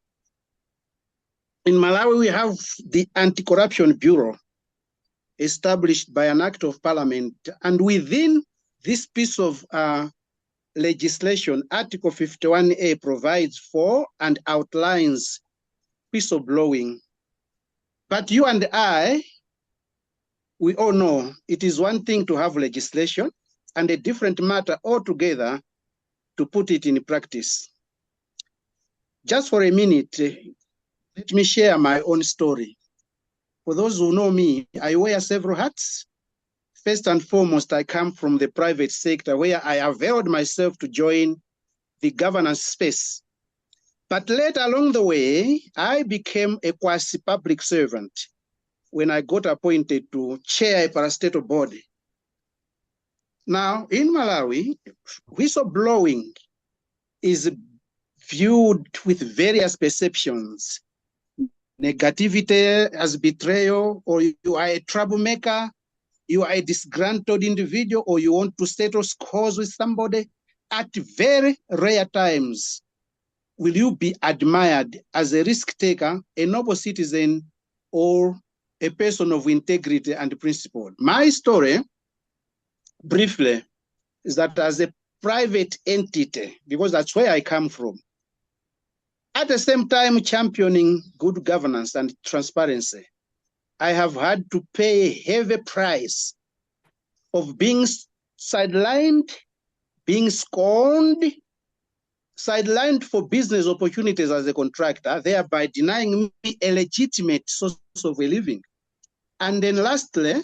In Malawi, we have the Anti-Corruption Bureau established by an act of parliament. And within this piece of legislation, Article 51A provides for and outlines whistleblowing. But you and I, we all know it is one thing to have legislation and a different matter altogether to put it in practice. Just for a minute, let me share my own story. For those who know me, I wear several hats. First and foremost, I come from the private sector where I availed myself to join the governance space. But later along the way, I became a quasi-public servant when I got appointed to chair a parastatal body. Now, in Malawi, whistleblowing is viewed with various perceptions. Negativity as betrayal, or you are a troublemaker, you are a disgruntled individual, or you want to settle scores with somebody. At very rare times, will you be admired as a risk taker, a noble citizen, or a person of integrity and principle. My story, briefly, is that as a private entity, because that's where I come from, at the same time championing good governance and transparency, I have had to pay a heavy price of being sidelined, being scorned, sidelined for business opportunities as a contractor, thereby denying me a legitimate source of a living. And then lastly,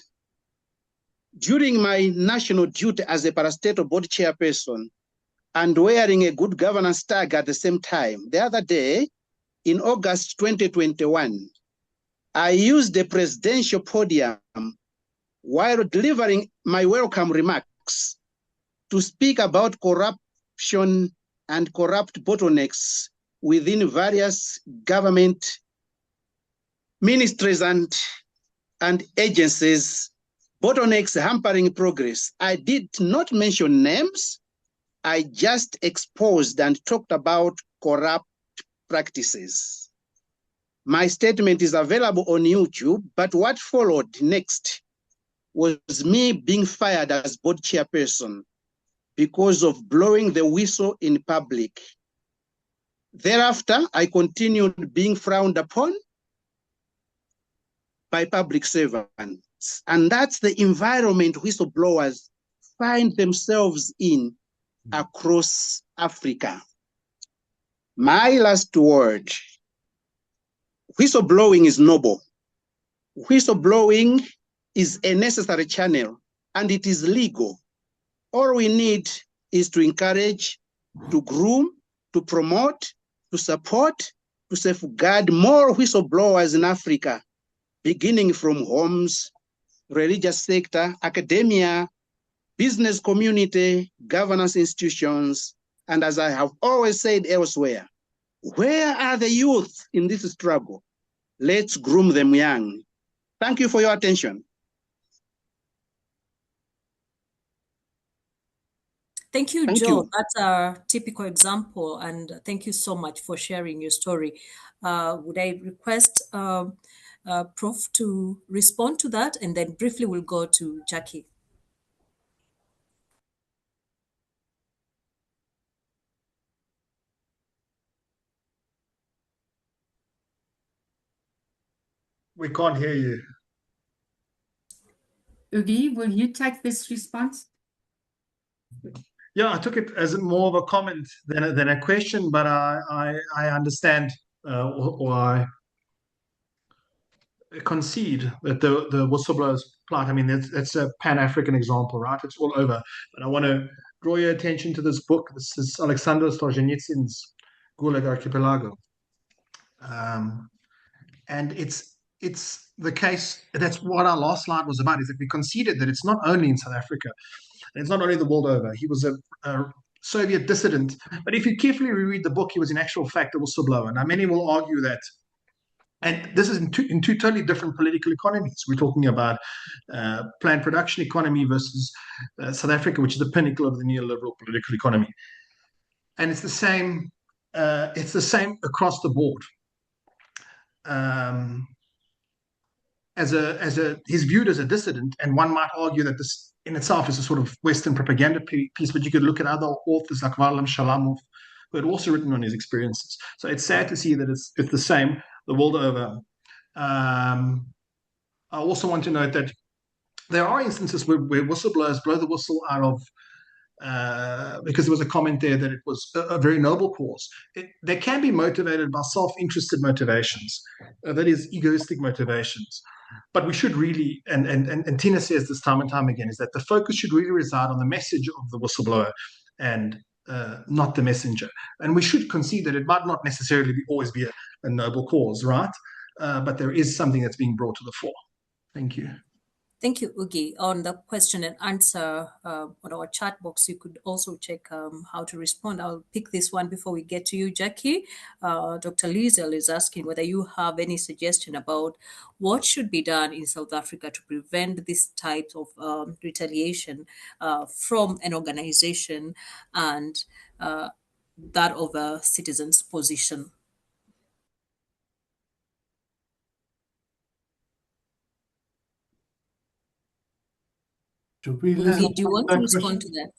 during my national duty as a parastatal board chairperson and wearing a good governance tag at the same time, the other day, in August 2021, I used the presidential podium while delivering my welcome remarks to speak about corruption and corrupt bottlenecks within various government ministries and agencies, bottlenecks hampering progress. I did not mention names. I just exposed and talked about corrupt practices. My statement is available on YouTube, but what followed next was me being fired as board chairperson because of blowing the whistle in public. Thereafter, I continued being frowned upon by public servants. And that's the environment whistleblowers find themselves in across Africa. My last word, whistleblowing is noble. Whistleblowing is a necessary channel and it is legal. All we need is to encourage, to groom, to promote, to support, to safeguard more whistleblowers in Africa, beginning from homes, religious sector, academia, business community, governance institutions, and as I have always said elsewhere, Where are the youth in this struggle? Let's groom them young. Thank you for your attention. Thank you, Thank Joe. you. That's a typical example, and thank you so much for sharing your story. Would I request Prof to respond to that, and then briefly we'll go to Jackie. We can't hear you. Ugi, will you take this response? Yeah, I took it as more of a comment than a question, but I understand or I concede that the whistleblowers plight. I mean, that's a Pan-African example, right? It's all over. But I want to draw your attention to this book. This is Alexander Solzhenitsyn's Gulag Archipelago, and it's the case. That's what our last slide was about. Is that we conceded that it's not only in South Africa, and it's not only the world over. He was a Soviet dissident, but if you carefully reread the book, he was in actual fact a whistleblower. Now, many will argue that. And this is in two totally different political economies. We're talking about planned production economy versus South Africa, which is the pinnacle of the neoliberal political economy. And it's the same. It's the same across the board. He's viewed as a dissident, and one might argue that this in itself is a sort of Western propaganda piece. But you could look at other authors like Varlam Shalamov, who had also written on his experiences. So it's sad to see that it's the same the world over. I also want to note that there are instances where whistleblowers blow the whistle out of, because there was a comment there that it was a very noble cause. They can be motivated by self-interested motivations, that is, egoistic motivations. But we should really, and Tina says this time and time again, is that the focus should really reside on the message of the whistleblower and not the messenger. And we should concede that it might not necessarily always be a noble cause, right? But there is something that's being brought to the fore. Thank you. Thank you, Ugi. On the question and answer on our chat box, you could also check how to respond. I'll pick this one before we get to you, Jackie. Dr. Liesel is asking whether you have any suggestion about what should be done in South Africa to prevent this type of retaliation from an organization and that of a citizen's position. Ugi, do you want to respond to that?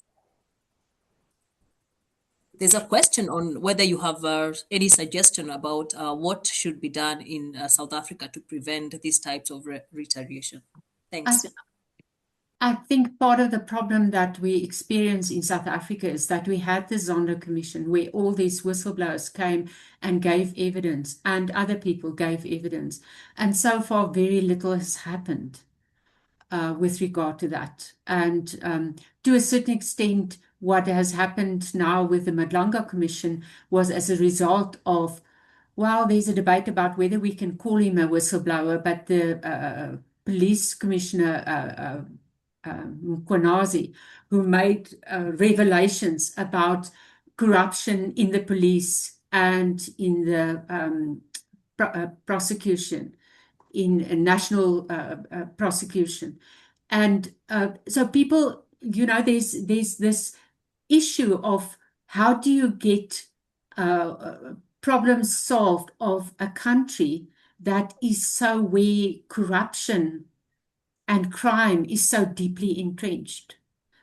There's a question on whether you have any suggestion about what should be done in South Africa to prevent these types of retaliation. Thanks. I think part of the problem that we experience in South Africa is that we had the Zondo Commission where all these whistleblowers came and gave evidence and other people gave evidence. And so far, very little has happened with regard to that. And to a certain extent, what has happened now with the Madlanga Commission was as a result of, well, there's a debate about whether we can call him a whistleblower, but the police commissioner, Mkwanazi, who made revelations about corruption in the police and in the prosecution, in national prosecution. And so people, there's this issue of how do you get problems solved of a country that is so where corruption and crime is so deeply entrenched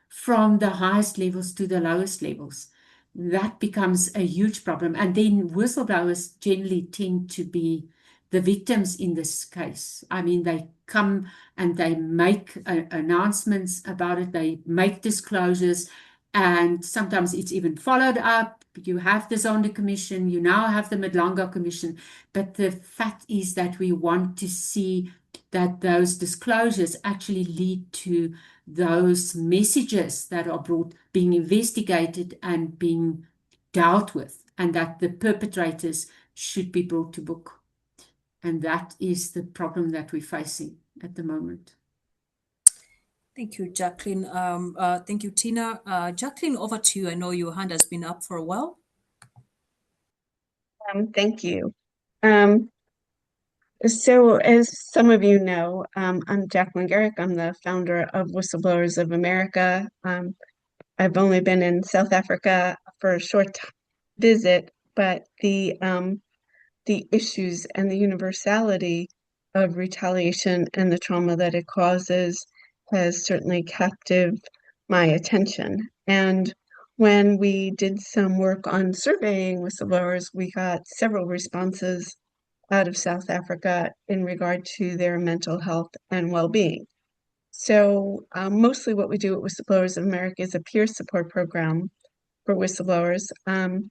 from the highest levels to the lowest levels. That becomes a huge problem. And then whistleblowers generally tend to be the victims in this case. I mean, they come and they make announcements about it, they make disclosures, and sometimes it's even followed up. You have the Zondo Commission, you now have the Madlanga Commission, but the fact is that we want to see that those disclosures actually lead to those messages that are being investigated and being dealt with, and that the perpetrators should be brought to book. And that is the problem that we're facing at the moment. Thank you, Jacqueline. Thank you, Tina. Jacqueline, over to you. I know your hand has been up for a while. Thank you. Um, so, as some of you know, I'm Jacqueline Garrick. I'm the founder of Whistleblowers of America. I've only been in South Africa for a short visit, but the issues and the universality of retaliation and the trauma that it causes has certainly captivated my attention. And when we did some work on surveying whistleblowers, we got several responses out of South Africa in regard to their mental health and well-being. So mostly what we do at Whistleblowers of America is a peer support program for whistleblowers. And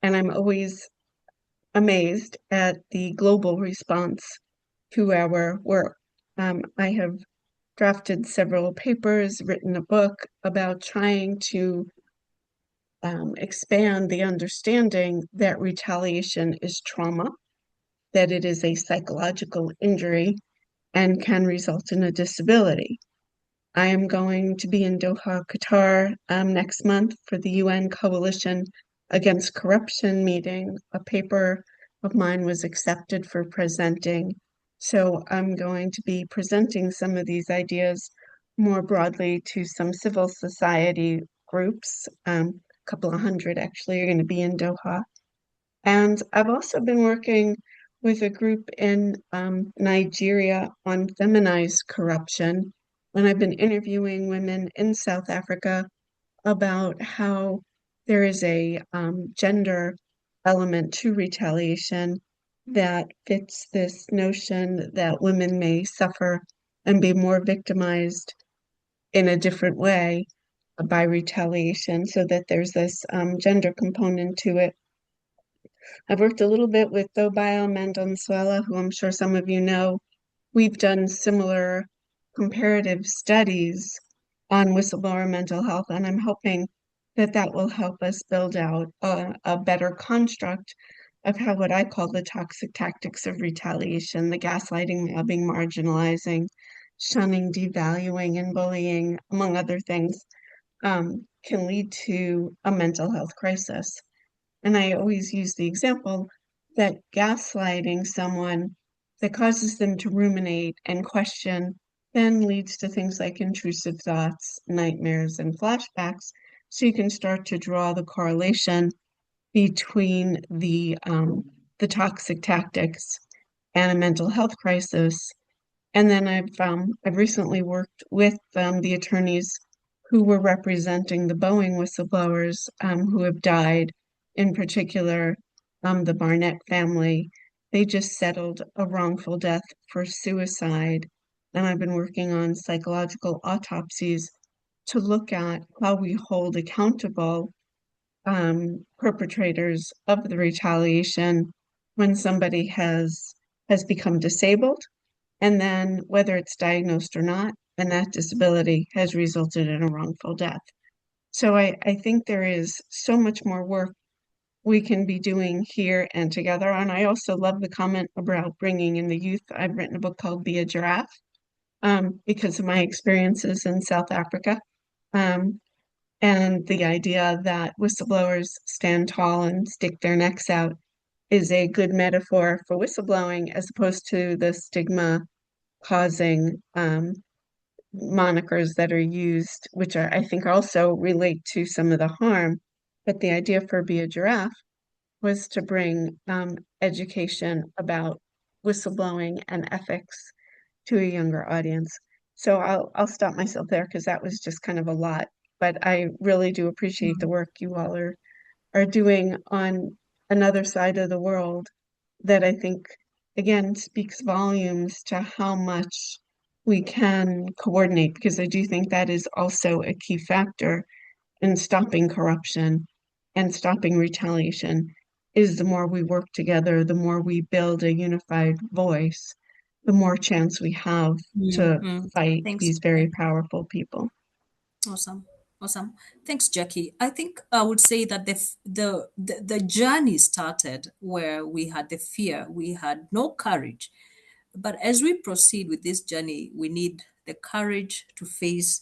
I'm always amazed at the global response to our work. I have drafted several papers, written a book about trying to expand the understanding that retaliation is trauma, that it is a psychological injury and can result in a disability. I am going to be in Doha, Qatar next month for the UN Coalition Against Corruption meeting. A paper of mine was accepted for presenting. So I'm going to be presenting some of these ideas more broadly to some civil society groups. A couple of hundred actually are going to be in Doha. And I've also been working with a group in Nigeria on feminized corruption. And I've been interviewing women in South Africa about how there is a gender element to retaliation that fits this notion that women may suffer and be more victimized in a different way by retaliation, so that there's this gender component to it. I've worked a little bit with Dobio Mendonzuela, who I'm sure some of you know. We've done similar comparative studies on whistleblower mental health, and I'm hoping that that will help us build out a better construct of how what I call the toxic tactics of retaliation, the gaslighting, mobbing, marginalizing, shunning, devaluing, and bullying, among other things, can lead to a mental health crisis. And I always use the example that gaslighting someone that causes them to ruminate and question then leads to things like intrusive thoughts, nightmares, and flashbacks. So you can start to draw the correlation between the toxic tactics and a mental health crisis. And then I've recently worked with the attorneys who were representing the Boeing whistleblowers who have died, in particular the Barnett family. They just settled a wrongful death for suicide, and I've been working on psychological autopsies to look at how we hold accountable perpetrators of the retaliation when somebody has become disabled, and then whether it's diagnosed or not, and that disability has resulted in a wrongful death. So I think there is so much more work we can be doing here and together. And I also love the comment about bringing in the youth. I've written a book called Be a Giraffe because of my experiences in South Africa. And the idea that whistleblowers stand tall and stick their necks out is a good metaphor for whistleblowing as opposed to the stigma causing monikers that are used, which are, I think, also relate to some of the harm. But the idea for Be a Giraffe was to bring education about whistleblowing and ethics to a younger audience. So I'll stop myself there because that was just kind of a lot. But I really do appreciate the work you all are doing on another side of the world that I think, again, speaks volumes to how much we can coordinate, because I do think that is also a key factor in stopping corruption and stopping retaliation. Is the more we work together, the more we build a unified voice, the more chance we have to fight Thanks. these very powerful people. Awesome. Awesome. Thanks, Jackie. I think I would say that the journey started where we had the fear, we had no courage. But as we proceed with this journey, we need the courage to face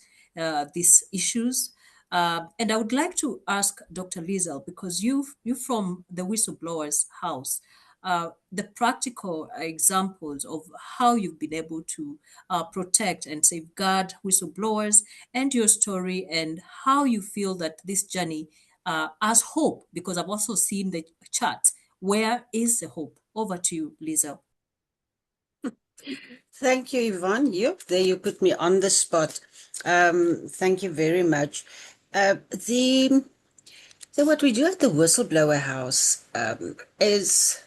these issues, And I would like to ask Dr. Liesel, because you from the Whistleblowers House, the practical examples of how you've been able to protect and safeguard whistleblowers, and your story, and how you feel that this journey has hope, because I've also seen the chat. Where is the hope? Over to you, Liesel. Thank you, Yvonne. Yep, there you put me on the spot. Thank you very much. So what we do at the Whistleblower House is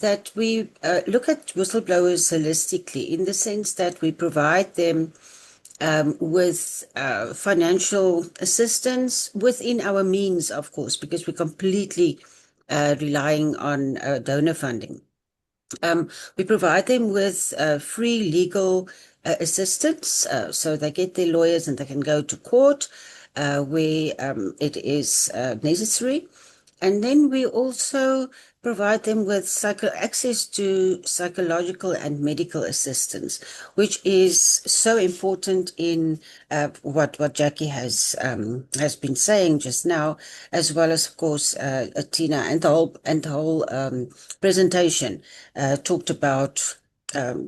that we look at whistleblowers holistically, in the sense that we provide them with financial assistance within our means, of course, because we're completely relying on donor funding. We provide them with free legal assistance, so they get their lawyers and they can go to court where it is necessary. And then we also provide them with access to psychological and medical assistance, which is so important in what Jackie has been saying just now, as well as, of course, Tina, and the whole presentation talked about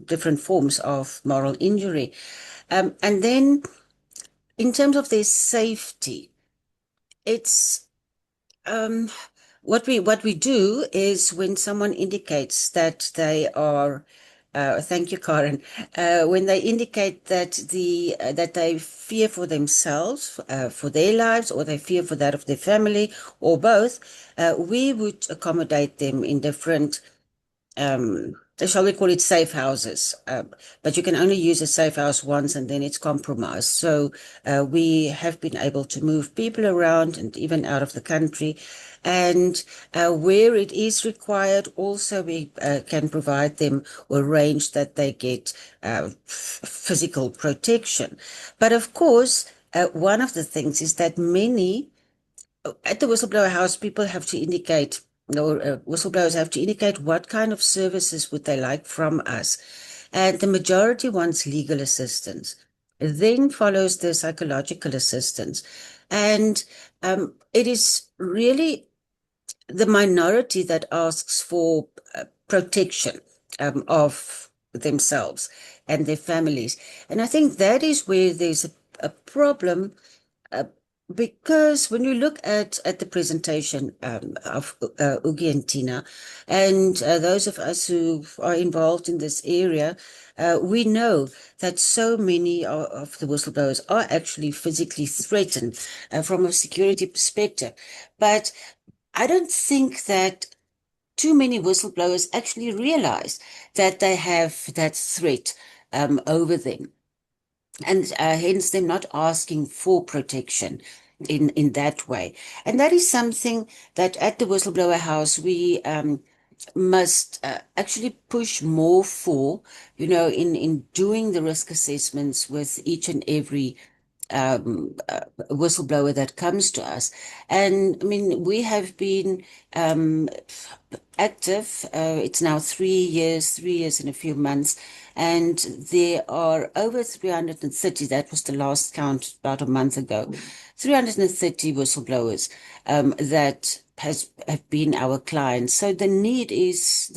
different forms of moral injury. And then in terms of their safety, it's what we do is, when someone indicates that they are, thank you, Karen, when they indicate that that they fear for themselves, for their lives, or they fear for that of their family, or both, we would accommodate them in different, shall we call it, safe houses, but you can only use a safe house once and then it's compromised. So we have been able to move people around and even out of the country. And where it is required, also we can provide them or arrange that they get physical protection. But of course, one of the things is that many at the Whistleblower House, people have to indicate, or whistleblowers have to indicate what kind of services would they like from us. And the majority wants legal assistance. Then follows the psychological assistance. And it is really the minority that asks for protection of themselves and their families. And I think that is where there's a problem, uh, because when you look at the presentation of Ugi and Tina, and those of us who are involved in this area, we know that so many of the whistleblowers are actually physically threatened from a security perspective. But I don't think that too many whistleblowers actually realize that they have that threat over them, and hence them not asking for protection in that way. And that is something that at the Whistleblower House we must actually push more for, in doing the risk assessments with each and every whistleblower that comes to us. And I mean, we have been active. It's now 3 years and a few months, and there are over 330. That was the last count about a month ago. 330 whistleblowers that have been our clients. So the need is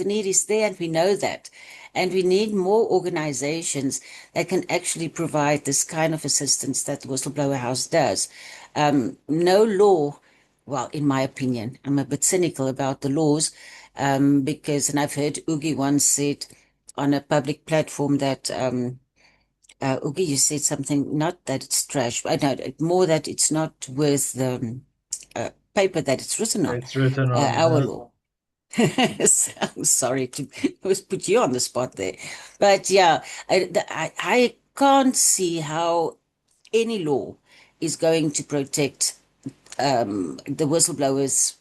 there, and we know that. And we need more organizations that can actually provide this kind of assistance that the Whistleblower House does. No law, well, in my opinion, I'm a bit cynical about the laws, because, and I've heard Ugi once said on a public platform that, Ugi, you said something, not that it's trash, I know, more that it's not worth the paper that it's written on, It's written on our law. So, I'm sorry to put you on the spot there. But yeah, I can't see how any law is going to protect the whistleblowers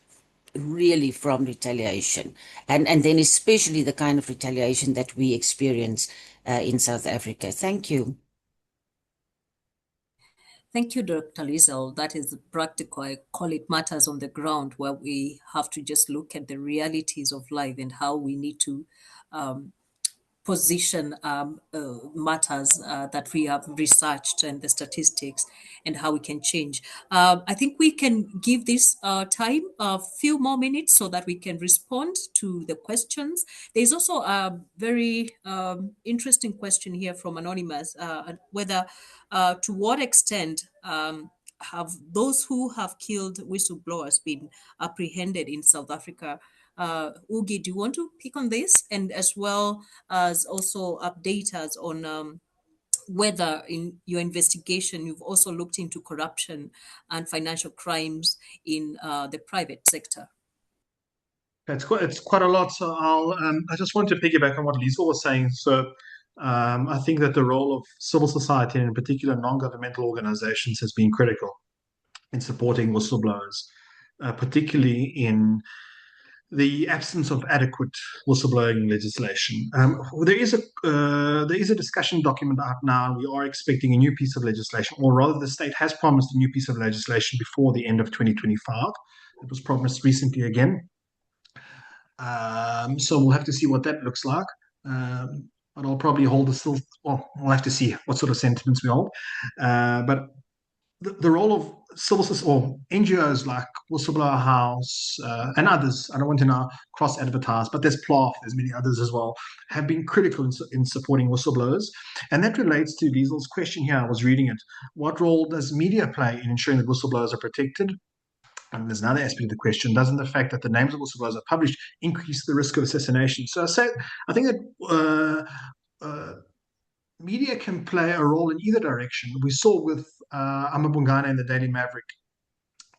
really from retaliation. And then especially the kind of retaliation that we experience in South Africa. Thank you. Thank you, Dr. Liesel. That is practical. I call it matters on the ground, where we have to just look at the realities of life and how we need to position matters that we have researched and the statistics and how we can change. I think we can give this time a few more minutes so that we can respond to the questions. There's also a very interesting question here from Anonymous, whether to what extent have those who have killed whistleblowers been apprehended in South Africa? Ugi, do you want to pick on this? And as well as also update us on whether in your investigation you've also looked into corruption and financial crimes in the private sector. It's quite a lot. So I just want to piggyback on what Lisa was saying. So I think that the role of civil society, and in particular non-governmental organizations, has been critical in supporting whistleblowers, particularly in the absence of adequate whistleblowing legislation. There is a discussion document out now. We are expecting a new piece of legislation, or rather, the state has promised a new piece of legislation before the end of 2025. It was promised recently again. So we'll have to see what that looks like. But I'll probably hold this still. Well, we'll have to see what sort of sentiments we hold. But the role of civil society or NGOs like Whistleblower House and others, I don't want to now cross advertise, but there's PLAF, there's many others as well, have been critical in supporting whistleblowers. And that relates to Liesel's question here. I was reading it. What role does media play in ensuring that whistleblowers are protected? And there's another aspect of the question: doesn't the fact that the names of whistleblowers are published increase the risk of assassination? So I think that media can play a role in either direction. We saw with Amabungane and the Daily Maverick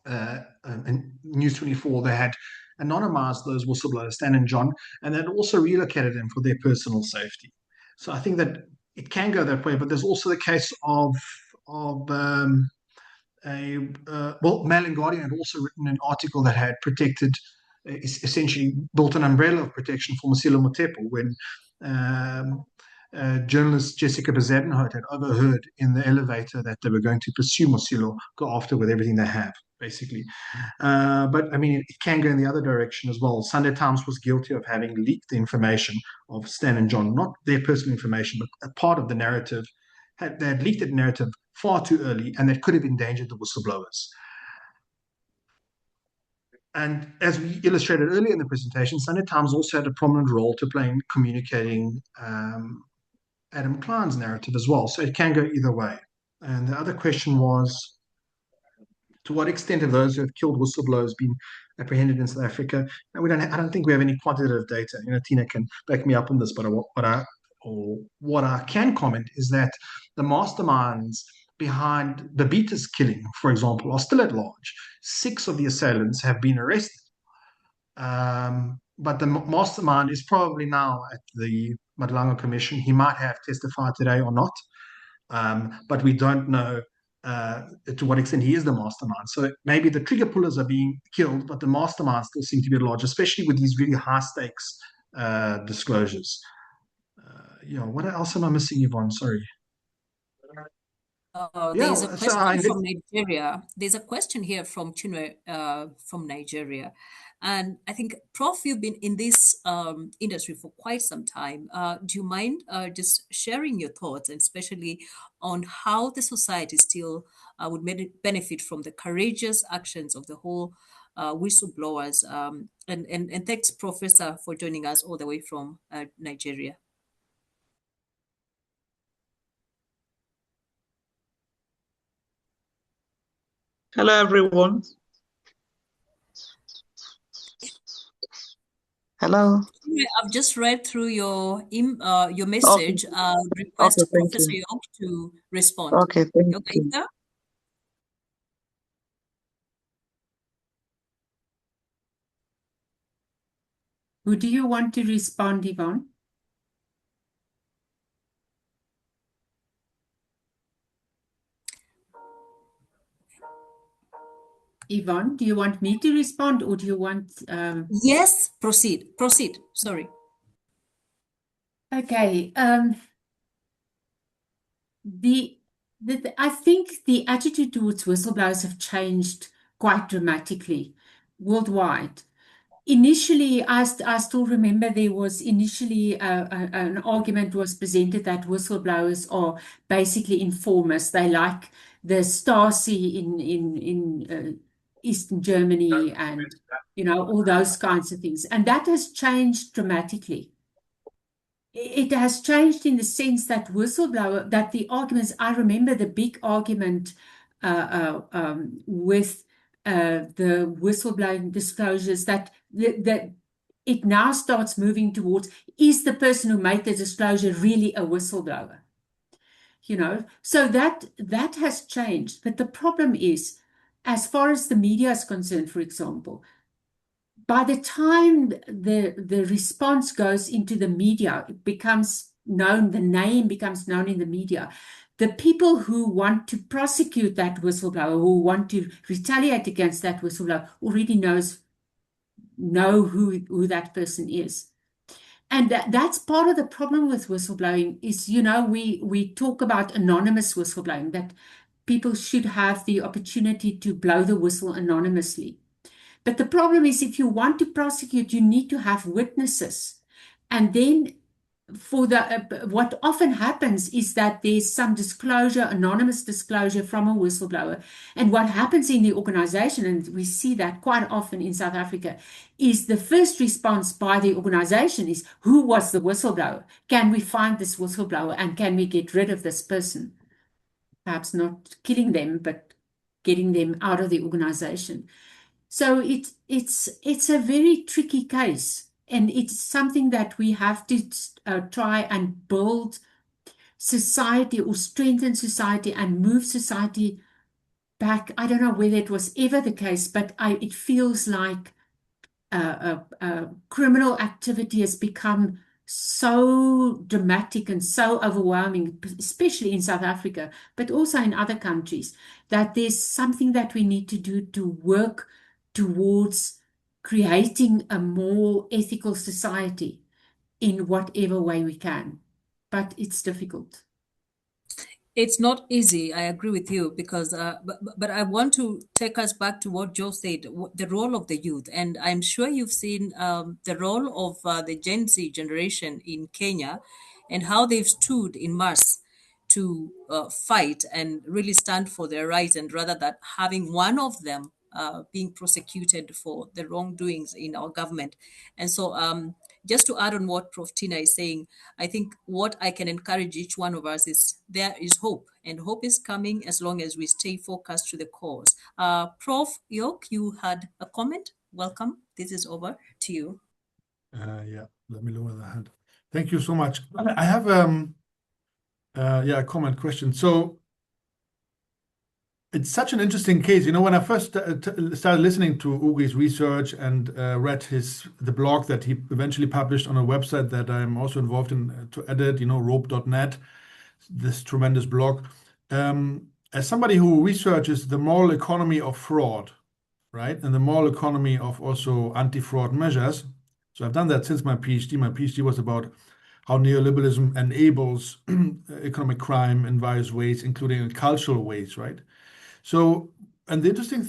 and News 24, they had anonymized those whistleblowers, Stan and John, and then also relocated them for their personal safety. So I think that it can go that way, but there's also the case of Mail and Guardian had also written an article that had protected, essentially built an umbrella of protection for Mosilo Motepo when journalist Jessica Bezuidenhout had overheard in the elevator that they were going to pursue Mosilo, go after with everything they have, basically. But I mean, it can go in the other direction as well. Sunday Times was guilty of having leaked the information of Stan and John, not their personal information, but a part of the narrative. They had leaked that narrative far too early, and that could have endangered the whistleblowers. And as we illustrated earlier in the presentation, Sunday Times also had a prominent role to play in communicating Adam Klein's narrative as well. So it can go either way. And the other question was, to what extent have those who have killed whistleblowers been apprehended in South Africa? And I don't think we have any quantitative data. Tina can back me up on this, but what I can comment is that the masterminds behind the Beaters killing, for example, are still at large. 6 of the assailants have been arrested. But the mastermind is probably now at the Madlango Commission. He might have testified today or not, but we don't know to what extent he is the mastermind. So maybe the trigger pullers are being killed, but the masterminds still seem to be at large, especially with these really high stakes disclosures. What else am I missing, Yvonne? Sorry. There's a question from Nigeria. There's a question here from Chinwe from Nigeria. And I think, Prof, you've been in this industry for quite some time. Do you mind just sharing your thoughts, and especially on how the society still would benefit from the courageous actions of the whole whistleblowers? And thanks, Professor, for joining us all the way from Nigeria. Hello, everyone. Hello. I've just read through your message. Okay. Request Okay, thank Professor you. Young to respond. Okay, thank Okay, you. sir? Who do you want to respond, Yvonne? Yvonne, do you want me to respond, or do you want... Yes, proceed. Sorry. Okay. I think the attitude towards whistleblowers have changed quite dramatically worldwide. initially, I still remember there was initially an argument was presented that whistleblowers are basically informers. They like the Stasi in Eastern Germany and all those kinds of things. And that has changed dramatically. It has changed in the sense that that the arguments, I remember the big argument with the whistleblowing disclosures that it now starts moving towards, is the person who made the disclosure really a whistleblower? So that has changed. But the problem is, as far as the media is concerned, for example, by the time the response goes into the media, it becomes known, the name becomes known in the media. The people who want to prosecute that whistleblower, who want to retaliate against that whistleblower, already know who that person is. And that's part of the problem with whistleblowing is, we talk about anonymous whistleblowing, that people should have the opportunity to blow the whistle anonymously. But the problem is, if you want to prosecute, you need to have witnesses. And then what often happens is that there's some disclosure, anonymous disclosure from a whistleblower. And what happens in the organization, and we see that quite often in South Africa, is the first response by the organization is, who was the whistleblower? Can we find this whistleblower and can we get rid of this person? Perhaps not killing them, but getting them out of the organization. So it's a very tricky case, and it's something that we have to try and build society or strengthen society and move society back. I don't know whether it was ever the case, but it feels like criminal activity has become so dramatic and so overwhelming, especially in South Africa, but also in other countries, that there's something that we need to do to work towards creating a more ethical society in whatever way we can. But it's difficult. It's not easy. I agree with you because, but I want to take us back to what Joe said, the role of the youth, and I'm sure you've seen the role of the Gen Z generation in Kenya, and how they've stood in mass to fight and really stand for their rights, and rather than having one of them being prosecuted for the wrongdoings in our government. And so, just to add on what Prof. Tina is saying, I think what I can encourage each one of us is there is hope, and hope is coming as long as we stay focused to the cause. Prof. York, you had a comment. Welcome. This is over to you. Yeah, let me lower the hand. Thank you so much. I have a comment question. So it's such an interesting case. When I first started listening to Ugi's research and read the blog that he eventually published on a website that I'm also involved in to edit, rope.net, this tremendous blog. As somebody who researches the moral economy of fraud, right, and the moral economy of also anti-fraud measures. So I've done that since my PhD. My PhD was about how neoliberalism enables economic crime in various ways, including in cultural ways, right? So, and the interesting,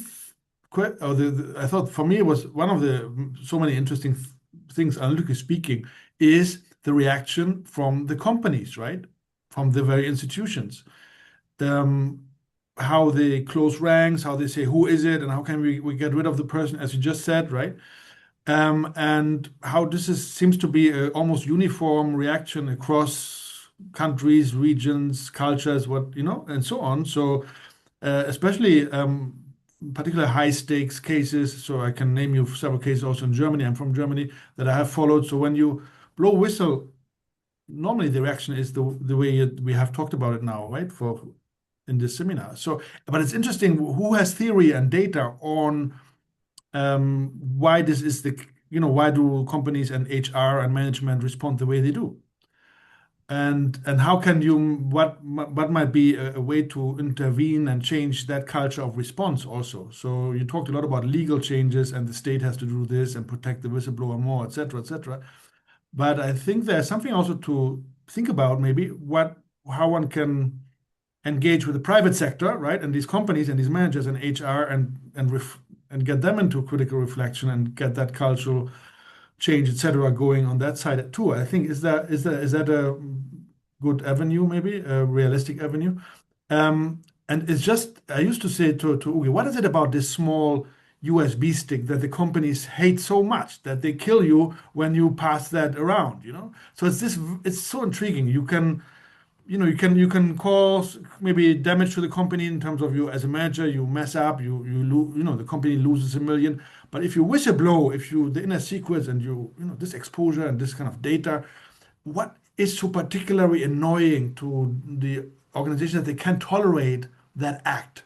I thought for me it was one of the so many interesting things, analytically speaking, is the reaction from the companies, right? From the very institutions. How they close ranks, how they say, who is it, and how can we get rid of the person, as you just said, right? And how this seems to be an almost uniform reaction across countries, regions, cultures, and so on. So, especially particular high stakes cases. So I can name you several cases also in Germany. I'm from Germany that I have followed. So when you blow whistle, normally the reaction is the way we have talked about it now, right? In this seminar. So, but it's interesting who has theory and data on why this is why do companies and HR and management respond the way they do? And how can what might be a way to intervene and change that culture of response also? So you talked a lot about legal changes and the state has to do this and protect the whistleblower more, et cetera, et cetera. But I think there's something also to think about maybe how one can engage with the private sector, right? And these companies and these managers and HR and and get them into critical reflection and get that cultural change, etc., going on that side too. I think is that a good avenue, maybe a realistic avenue? And it's just I used to say to Ugi, what is it about this small USB stick that the companies hate so much that they kill you when you pass that around? So it's so intriguing. You can cause maybe damage to the company in terms of you as a manager, you mess up, the company loses 1 million. But if you whistleblow, if you the inner secrets and this exposure and this kind of data, what is so particularly annoying to the organization that they can't tolerate that act,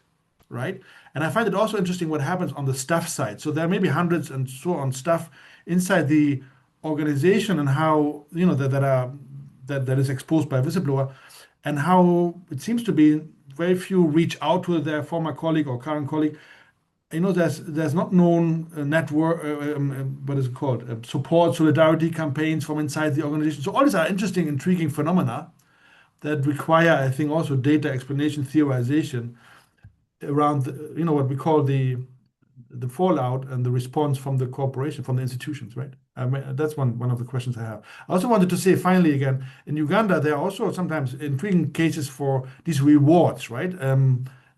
right? And I find it also interesting what happens on the staff side. So there may be hundreds and so on staff inside the organization and how that is exposed by a whistleblower, and how it seems to be very few reach out to their former colleague or current colleague. There's not known network, what is it called, support solidarity campaigns from inside the organization. So all these are interesting, intriguing phenomena that require, I think, also data explanation, theorization around what we call the fallout and the response from the corporation, from the institutions, right? That's one of the questions I have. I also wanted to say, finally, again, in Uganda, there are also sometimes intriguing cases for these rewards, right?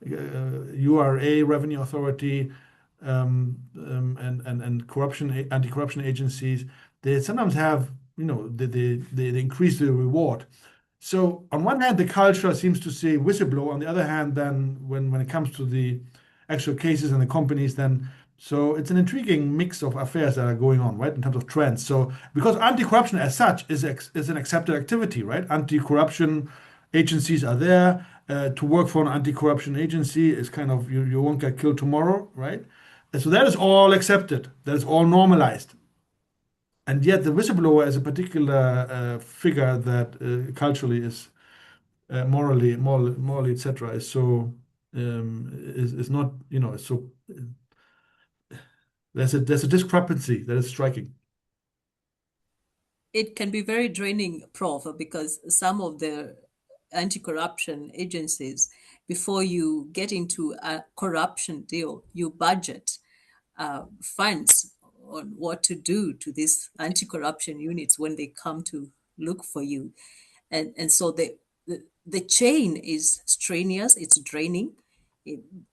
URA, Revenue Authority, and anti-corruption agencies, they sometimes have, they increase the reward. So on one hand, the culture seems to say whistleblower. On the other hand, then when it comes to the actual cases and the companies, then so it's an intriguing mix of affairs that are going on, right, in terms of trends. So because anti-corruption as such is an accepted activity, right? Anti-corruption agencies are there. To work for an anti-corruption agency is kind of you won't get killed tomorrow, right? And so that is all accepted. That is all normalized. And yet the whistleblower is a particular figure that culturally is morally, etc., is so is not is so there's a discrepancy that is striking. It can be very draining, Prof, because some of the anti-corruption agencies, before you get into a corruption deal, you budget funds on what to do to these anti-corruption units when they come to look for you. And so the chain is strenuous, it's draining.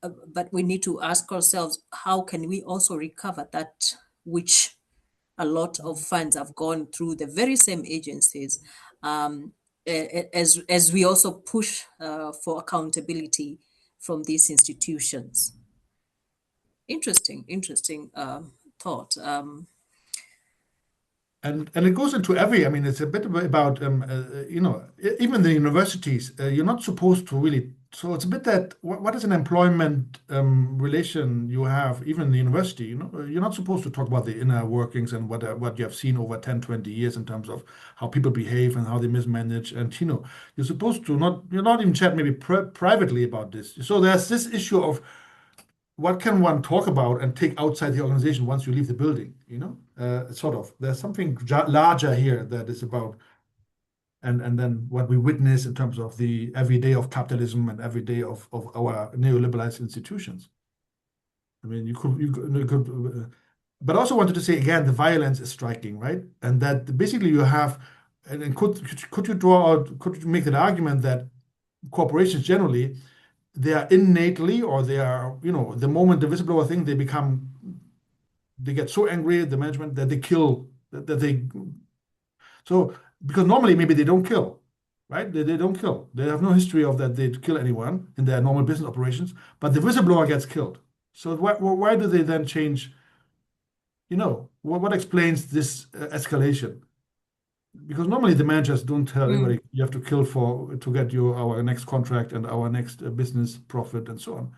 But we need to ask ourselves, how can we also recover that which a lot of funds have gone through the very same agencies, as we also push for accountability from these institutions. Interesting thought. And it goes into I mean, it's a bit about, even the universities, you're not supposed to really, so it's a bit that, what is an employment relation you have, even in the university, you're not supposed to talk about the inner workings and what you have seen over 10, 20 years in terms of how people behave and how they mismanage. And, you're supposed to you're not even chat maybe privately about this. So there's this issue of, what can one talk about and take outside the organization once you leave the building? Sort of. There's something larger here that is about, and then what we witness in terms of the everyday of capitalism and everyday of our neoliberalized institutions. I mean, you could, but I also wanted to say again, the violence is striking, right? And that basically you have, and could you make an argument that corporations generally, they are innately, or they are, the moment the whistleblower thing, they get so angry, the management, that they kill, so, because normally maybe they don't kill, right? They don't kill. They have no history of that they kill anyone in their normal business operations, but the whistleblower gets killed. So why do they then change? What explains this escalation? Because normally the managers don't tell anybody you have to kill to get our next contract and our next business profit and so on.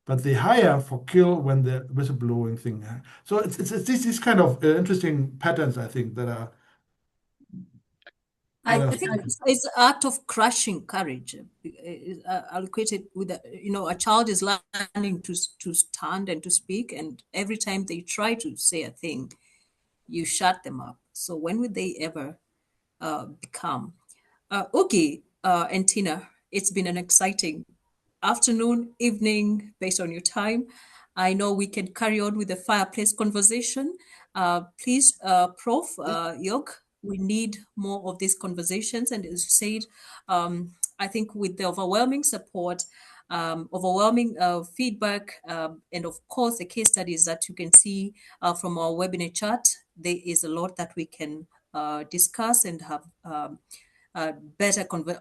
But they hire for kill when the whistleblowing thing. So it's these kind of interesting patterns, I think, that are. I think it's an act of crushing courage. I'll equate it with, a child is learning to stand and to speak, and every time they try to say a thing, you shut them up. So when would they ever become? Okay, and Tina, it's been an exciting afternoon, evening, based on your time. I know we can carry on with the fireplace conversation. Please, Prof. York, we need more of these conversations. And as you said, I think with the overwhelming support, overwhelming feedback, and of course the case studies that you can see from our webinar chat, there is a lot that we can discuss and have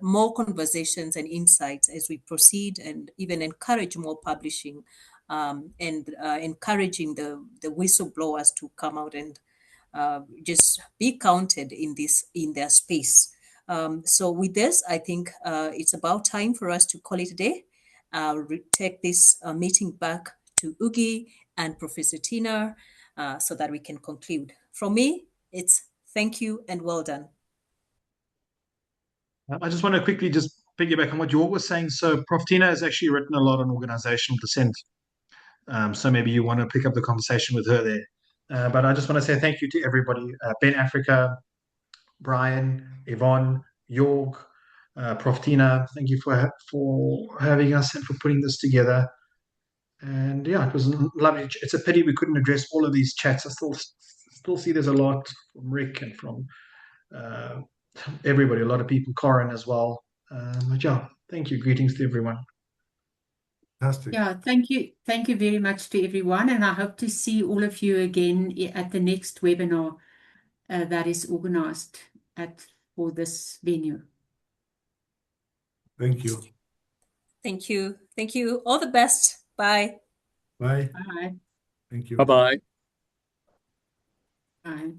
more conversations and insights as we proceed, and even encourage more publishing, and encouraging the whistleblowers to come out and just be counted in their space. So with this, I think it's about time for us to call it a day. Take this meeting back to Ugi and Professor Tina, so that we can conclude. From me, it's thank you and well done. I just want to quickly just piggyback on what Jorg was saying. So Prof. Tina has actually written a lot on organizational dissent. So maybe you want to pick up the conversation with her there. But I just want to say thank you to everybody. Ben Africa, Brian, Yvonne, Jorg, Prof. Tina, thank you for having us and for putting this together. And yeah, it was lovely. It's a pity we couldn't address all of these chats. I still see there's a lot from Rick and from everybody, a lot of people, Corin as well. But yeah, thank you. Greetings to everyone. Fantastic. Yeah, thank you. Thank you very much to everyone. And I hope to see all of you again at the next webinar that is organized for this venue. Thank you. Thank you. Thank you. All the best. Bye. Bye. Bye. Thank you. Bye-bye. Bye.